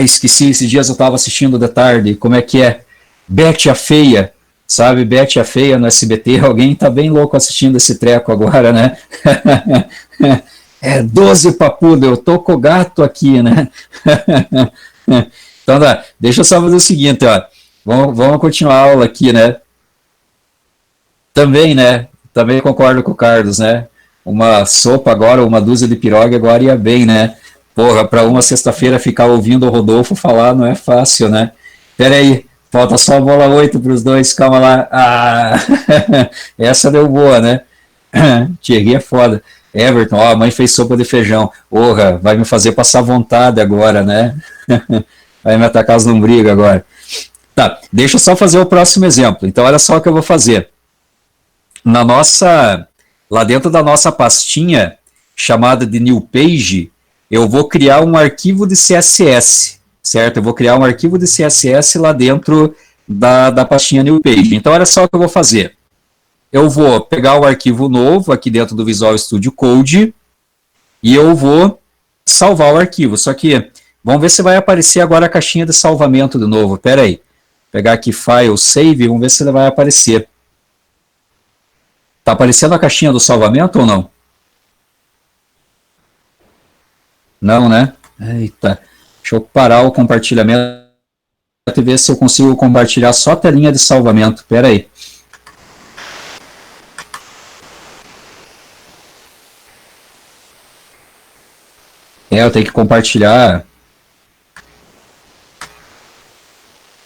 Esqueci, esses dias eu estava assistindo de tarde, como é que é? Betty a Feia, sabe? Betty a Feia no SBT, alguém está bem louco assistindo esse treco agora, né? 12 papuda, eu tô com o gato aqui, né? Então tá, deixa eu só fazer o seguinte, ó. Vamos continuar a aula aqui, né? Também, né? Também concordo com o Carlos, né? Uma sopa agora, uma dúzia de piroga agora ia bem, né? Porra, para uma sexta-feira ficar ouvindo o Rodolfo falar não é fácil, né? Pera aí, falta só a bola 8 para os dois, calma lá. Essa deu boa, né? Thierry é foda. Everton, a mãe fez sopa de feijão. Porra, vai me fazer passar vontade agora, né? Vai me atacar as lombrigas agora. Tá, deixa eu só fazer o próximo exemplo. Então, olha só o que eu vou fazer. Lá dentro da nossa pastinha, chamada de New Page, eu vou criar um arquivo de CSS, certo? Eu vou criar um arquivo de CSS lá dentro da pastinha New Page. Então, olha só o que eu vou fazer. Eu vou pegar o arquivo novo aqui dentro do Visual Studio Code e eu vou salvar o arquivo. Só que, vamos ver se vai aparecer agora a caixinha de salvamento de novo. Espera aí. Pegar aqui File, Save, vamos ver se ele vai aparecer. Está aparecendo a caixinha do salvamento ou não? Não, né? Eita. Deixa eu parar o compartilhamento e ver se eu consigo compartilhar só a telinha de salvamento. Espera aí. Eu tenho que compartilhar.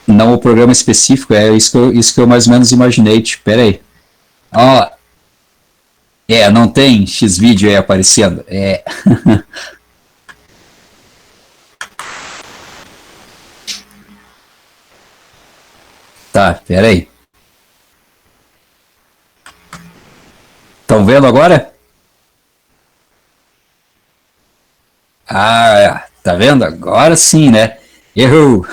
Não o programa específico, é isso que eu mais ou menos imaginei. Espera aí. Ó. Não tem X-Vídeo aí aparecendo. Tá, espera aí. Estão vendo agora? Tá vendo? Agora sim, né? Errou!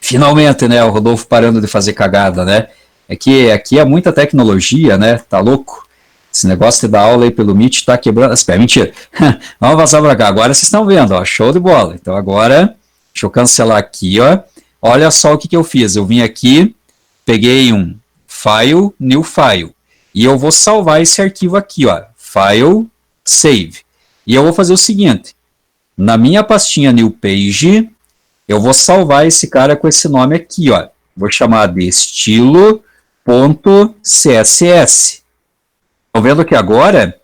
Finalmente, né? O Rodolfo parando de fazer cagada, né? É que aqui é muita tecnologia, né? Tá louco? Esse negócio de dar aula aí pelo Meet tá quebrando as pernas. Mentira! Vamos passar pra cá. Agora vocês estão vendo, ó. Show de bola. Então agora, deixa eu cancelar aqui, ó. Olha só o que eu fiz. Eu vim aqui, peguei um File, New File. E eu vou salvar esse arquivo aqui, ó. File, Save. E eu vou fazer o seguinte. Na minha pastinha New Page, eu vou salvar esse cara com esse nome aqui, ó. Vou chamar de estilo.css. Estão vendo que agora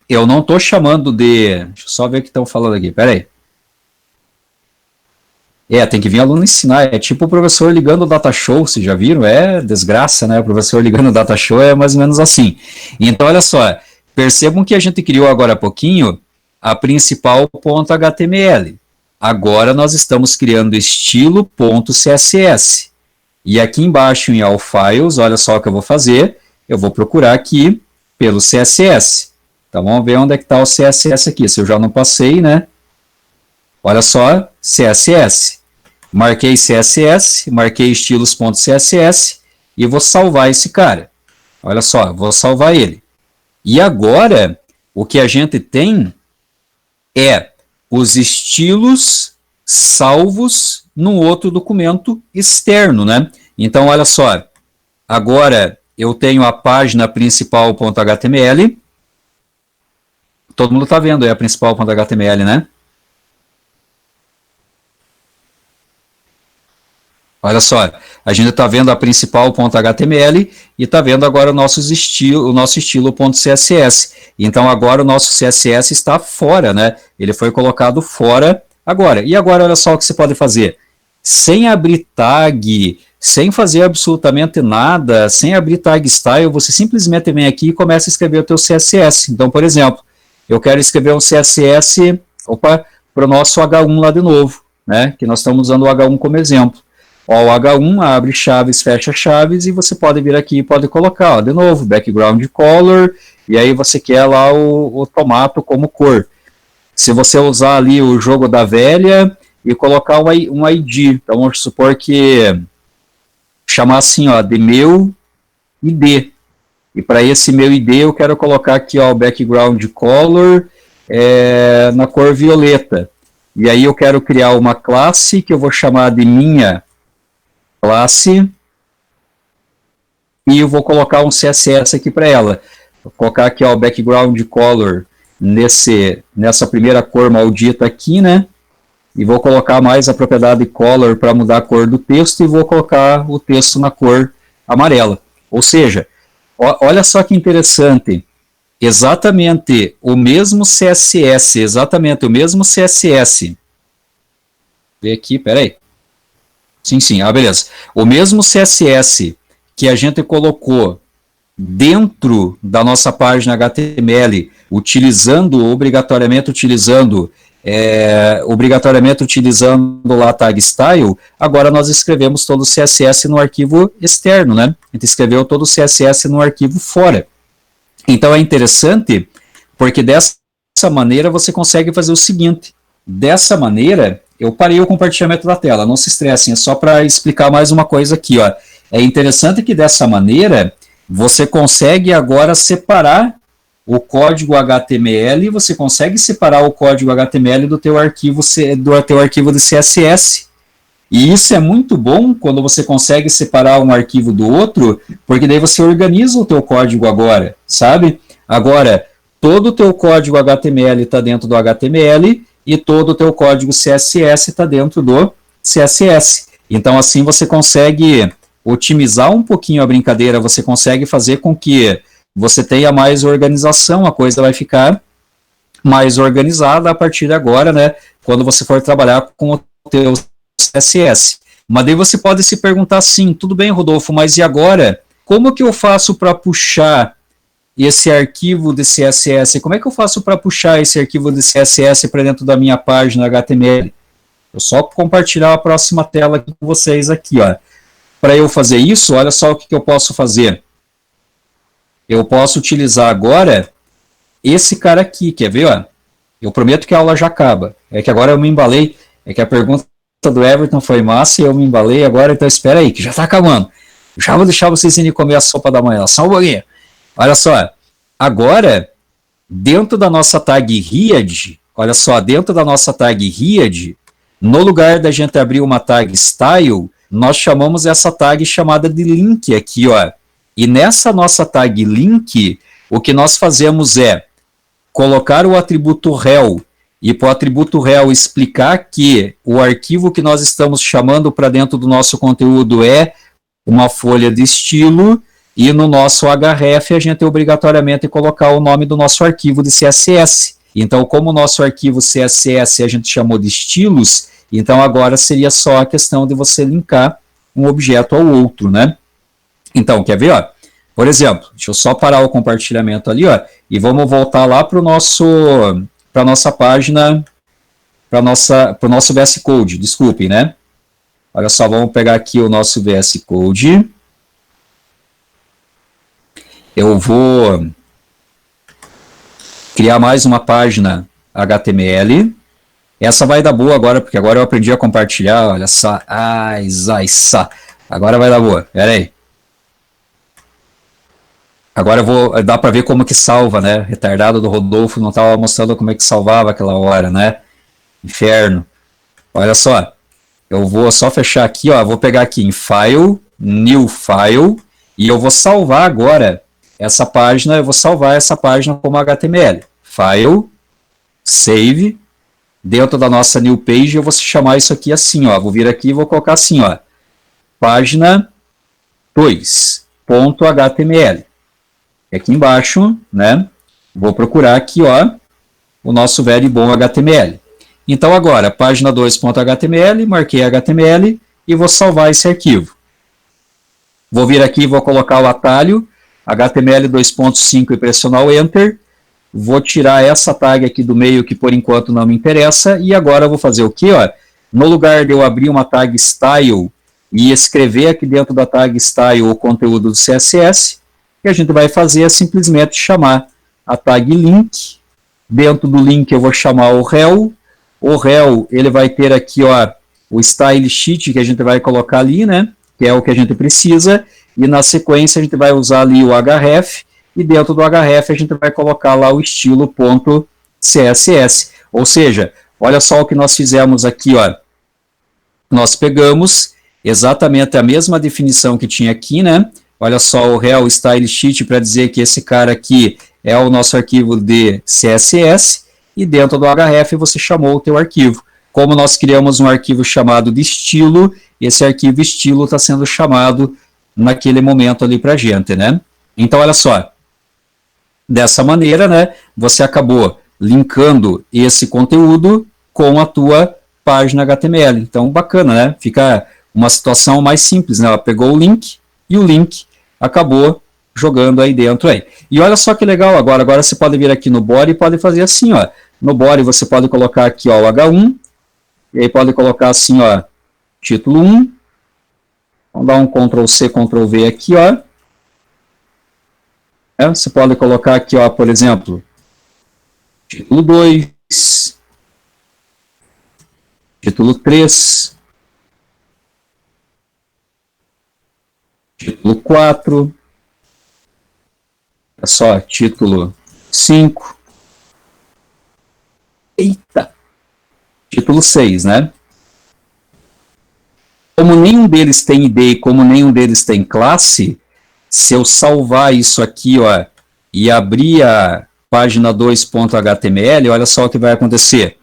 eu não estou chamando de... Deixa eu só ver o que estão falando aqui, pera aí. Tem que vir aluno ensinar, é tipo o professor ligando o Datashow, vocês já viram? É desgraça, né? O professor ligando o Datashow é mais ou menos assim. Então, olha só, percebam que a gente criou agora há pouquinho a principal.html. Agora nós estamos criando estilo.css. E aqui embaixo em All Files, olha só o que eu vou fazer, eu vou procurar aqui pelo CSS. Então, vamos ver onde é que está o CSS aqui, se eu já não passei, né? Olha só, CSS. Marquei CSS, marquei estilos.css e vou salvar esse cara. Olha só, vou salvar ele. E agora, o que a gente tem é os estilos salvos num outro documento externo, né? Então, olha só, agora eu tenho a página principal.html. Todo mundo está vendo aí a principal.html, né? Olha só, a gente está vendo a principal.html e está vendo agora o nosso estilo.css. Então agora o nosso CSS está fora, né? Ele foi colocado fora agora. E agora olha só o que você pode fazer. Sem abrir tag, sem fazer absolutamente nada, sem abrir tag style, você simplesmente vem aqui e começa a escrever o teu CSS. Então, por exemplo, eu quero escrever um CSS para o nosso H1 lá de novo, né? Que nós estamos usando o H1 como exemplo. Ó, o H1 abre chaves, fecha chaves, e você pode vir aqui e pode colocar, ó, de novo, background color, e aí você quer lá o tomato como cor. Se você usar ali o jogo da velha e colocar um ID, então vamos supor que chamar assim, ó, de meu ID. E para esse meu ID eu quero colocar aqui, ó, o background color na cor violeta. E aí eu quero criar uma classe que eu vou chamar de minha classe, e eu vou colocar um CSS aqui para ela. Vou colocar aqui, ó, o background color nessa primeira cor maldita aqui, né? E vou colocar mais a propriedade color para mudar a cor do texto, e vou colocar o texto na cor amarela. Ou seja, olha só que interessante, exatamente o mesmo CSS, Vê aqui, peraí. Sim, beleza. O mesmo CSS que a gente colocou dentro da nossa página HTML, obrigatoriamente utilizando lá a tag style, agora nós escrevemos todo o CSS no arquivo externo, né? A gente escreveu todo o CSS no arquivo fora. Então é interessante, porque dessa maneira você consegue fazer o seguinte. Dessa maneira, eu parei o compartilhamento da tela, não se estressem, é só para explicar mais uma coisa aqui, ó. É interessante que dessa maneira você consegue agora separar o código HTML, você consegue separar o código HTML do teu arquivo de CSS. E isso é muito bom quando você consegue separar um arquivo do outro, porque daí você organiza o teu código agora, sabe? Agora, todo o teu código HTML está dentro do HTML e todo o teu código CSS está dentro do CSS. Então, assim, você consegue otimizar um pouquinho a brincadeira, você consegue fazer com que você tenha mais organização, a coisa vai ficar mais organizada a partir de agora, né? Quando você for trabalhar com o teu CSS. Mas daí você pode se perguntar assim, tudo bem, Rodolfo, mas e agora? Como que eu faço para puxar esse arquivo de CSS? Como é que eu faço para puxar esse arquivo de CSS para dentro da minha página HTML? Eu só compartilhar a próxima tela aqui com vocês aqui, ó. Para eu fazer isso, olha só o que eu posso fazer. Eu posso utilizar agora esse cara aqui, quer ver, ó? Eu prometo que a aula já acaba. É que agora eu me embalei, é que a pergunta do Everton foi massa e eu me embalei agora, então espera aí, que já está acabando. Já vou deixar vocês irem comer a sopa da manhã, só um pouquinho. Olha só, agora, dentro da nossa tag Read, olha só, dentro da nossa tag Read, no lugar da gente abrir uma tag Style, nós chamamos essa tag chamada de link aqui, ó. E nessa nossa tag link, o que nós fazemos é colocar o atributo rel e para o atributo rel explicar que o arquivo que nós estamos chamando para dentro do nosso conteúdo é uma folha de estilo e no nosso href a gente obrigatoriamente colocar o nome do nosso arquivo de CSS. Então, como o nosso arquivo CSS a gente chamou de estilos, então agora seria só a questão de você linkar um objeto ao outro, né? Então, quer ver, ó? Por exemplo, deixa eu só parar o compartilhamento ali, ó, e vamos voltar lá para a nossa página, para o nosso VS Code, desculpem, né? Olha só, vamos pegar aqui o nosso VS Code. Eu vou criar mais uma página HTML. Essa vai dar boa agora, porque agora eu aprendi a compartilhar, olha só. Agora vai dar boa, pera aí. Agora dá para ver como que salva, né? Retardado do Rodolfo não estava mostrando como é que salvava aquela hora, né? Inferno. Olha só, eu vou só fechar aqui, ó, vou pegar aqui em File, New File, e eu vou salvar agora essa página, eu vou salvar essa página como HTML. File, Save, dentro da nossa New Page eu vou chamar isso aqui assim, ó, vou vir aqui e vou colocar assim, ó, página 2.html. Aqui embaixo, né, vou procurar aqui, ó, o nosso very bom HTML. Então agora, página 2.html, marquei HTML e vou salvar esse arquivo. Vou vir aqui e vou colocar o atalho HTML 2.5 e pressionar o Enter. Vou tirar essa tag aqui do meio que por enquanto não me interessa. E agora eu vou fazer o quê? Ó? No lugar de eu abrir uma tag Style e escrever aqui dentro da tag Style o conteúdo do CSS, o que a gente vai fazer é simplesmente chamar a tag Link. Dentro do link eu vou chamar o rel. O rel, ele vai ter aqui, ó, o style sheet que a gente vai colocar ali, né? Que é o que a gente precisa. E na sequência a gente vai usar ali o href. E dentro do href a gente vai colocar lá o estilo.css. Ou seja, olha só o que nós fizemos aqui, ó. Nós pegamos exatamente a mesma definição que tinha aqui, né? Olha só o rel style sheet para dizer que esse cara aqui é o nosso arquivo de CSS. E dentro do href você chamou o teu arquivo. Como nós criamos um arquivo chamado de estilo, esse arquivo estilo está sendo chamado naquele momento ali para a gente, né? Então, olha só. Dessa maneira, né, você acabou linkando esse conteúdo com a tua página HTML. Então, bacana, né? Fica uma situação mais simples, né? Ela pegou o link e o link acabou jogando aí dentro aí. E olha só que legal agora. Agora você pode vir aqui no body e pode fazer assim, ó. No body você pode colocar aqui, ó, o H1. E aí pode colocar assim, ó, título 1. Vamos dar um Ctrl+C, Ctrl+V aqui, ó. Você pode colocar aqui, ó, por exemplo, título 2. título 3, título 4, é só título 5, eita, título 6, né? Como nenhum deles tem ID e como nenhum deles tem classe, se eu salvar isso aqui, ó, e abrir a página 2.html, olha só o que vai acontecer.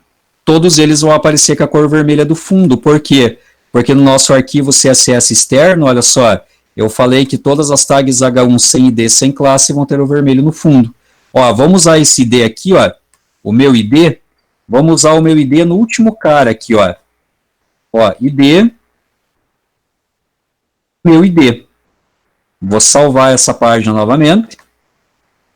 Todos eles vão aparecer com a cor vermelha do fundo. Por quê? Porque no nosso arquivo CSS externo, olha só, eu falei que todas as tags H1 sem ID, sem classe, vão ter o vermelho no fundo. Ó, vamos usar esse ID aqui, ó, o meu ID, vamos usar o meu ID no último cara aqui, ó. Ó, ID, meu ID. Vou salvar essa página novamente.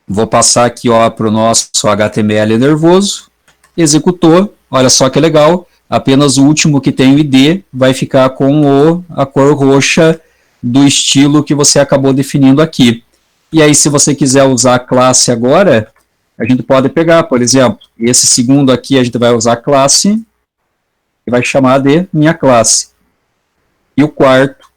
Vou passar aqui para o nosso HTML nervoso. Executou. Olha só que legal. Apenas o último que tem o ID vai ficar com a cor roxa do estilo que você acabou definindo aqui. E aí, se você quiser usar a classe agora, a gente pode pegar, por exemplo, esse segundo aqui a gente vai usar a classe e vai chamar de minha classe. E o quarto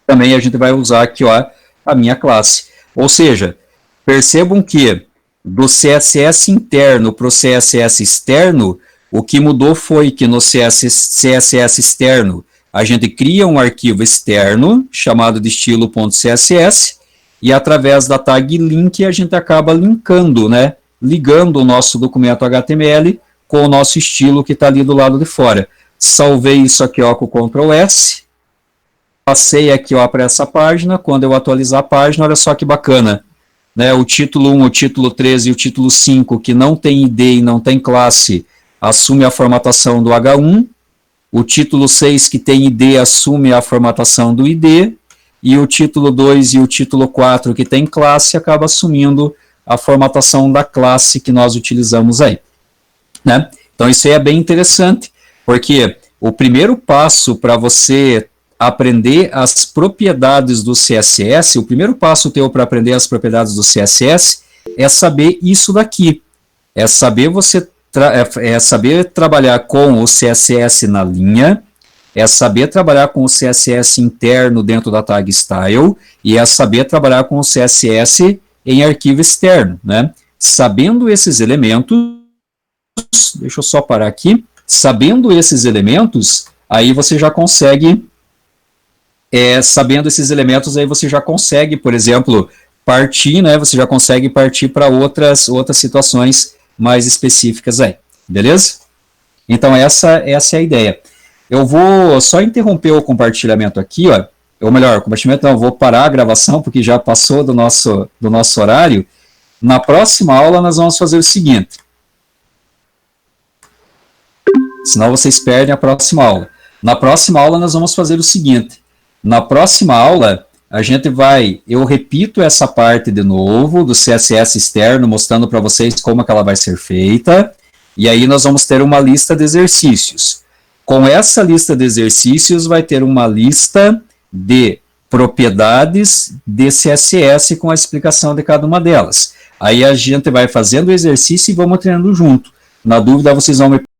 também a gente vai usar aqui, ó, a minha classe. Ou seja, percebam que do CSS interno para o CSS externo, o que mudou foi que no CSS externo a gente cria um arquivo externo chamado de estilo.css e através da tag link a gente acaba linkando, né, ligando o nosso documento HTML com o nosso estilo que está ali do lado de fora. Salvei isso aqui, ó, com o Ctrl S. Passei aqui para essa página, quando eu atualizar a página, olha só que bacana. Né, o título 1, o título 3 e o título 5, que não tem ID e não tem classe, assume a formatação do H1. O título 6, que tem ID, assume a formatação do ID. E o título 2 e o título 4, que tem classe, acaba assumindo a formatação da classe que nós utilizamos aí. Né? Então isso aí é bem interessante, porque o primeiro passo para você aprender as propriedades do CSS, o primeiro passo teu para aprender as propriedades do CSS é saber isso daqui. É saber saber trabalhar com o CSS na linha, é saber trabalhar com o CSS interno dentro da tag style e é saber trabalhar com o CSS em arquivo externo, né? Sabendo esses elementos, deixa eu só parar aqui, sabendo esses elementos, aí você já consegue sabendo esses elementos, aí você já consegue, por exemplo, partir, né? Você já consegue partir para outras situações mais específicas aí, beleza? Então, essa é a ideia. Eu vou só interromper o compartilhamento aqui, ó. Ou melhor, compartilhamento não, eu vou parar a gravação, porque já passou do nosso horário. Na próxima aula, nós vamos fazer o seguinte. Senão vocês perdem a próxima aula. Na próxima aula, nós vamos fazer o seguinte. Na próxima aula, eu repito essa parte de novo, do CSS externo, mostrando para vocês como que ela vai ser feita, e aí nós vamos ter uma lista de exercícios. Com essa lista de exercícios, vai ter uma lista de propriedades de CSS com a explicação de cada uma delas. Aí a gente vai fazendo o exercício e vamos treinando junto. Na dúvida, vocês vão me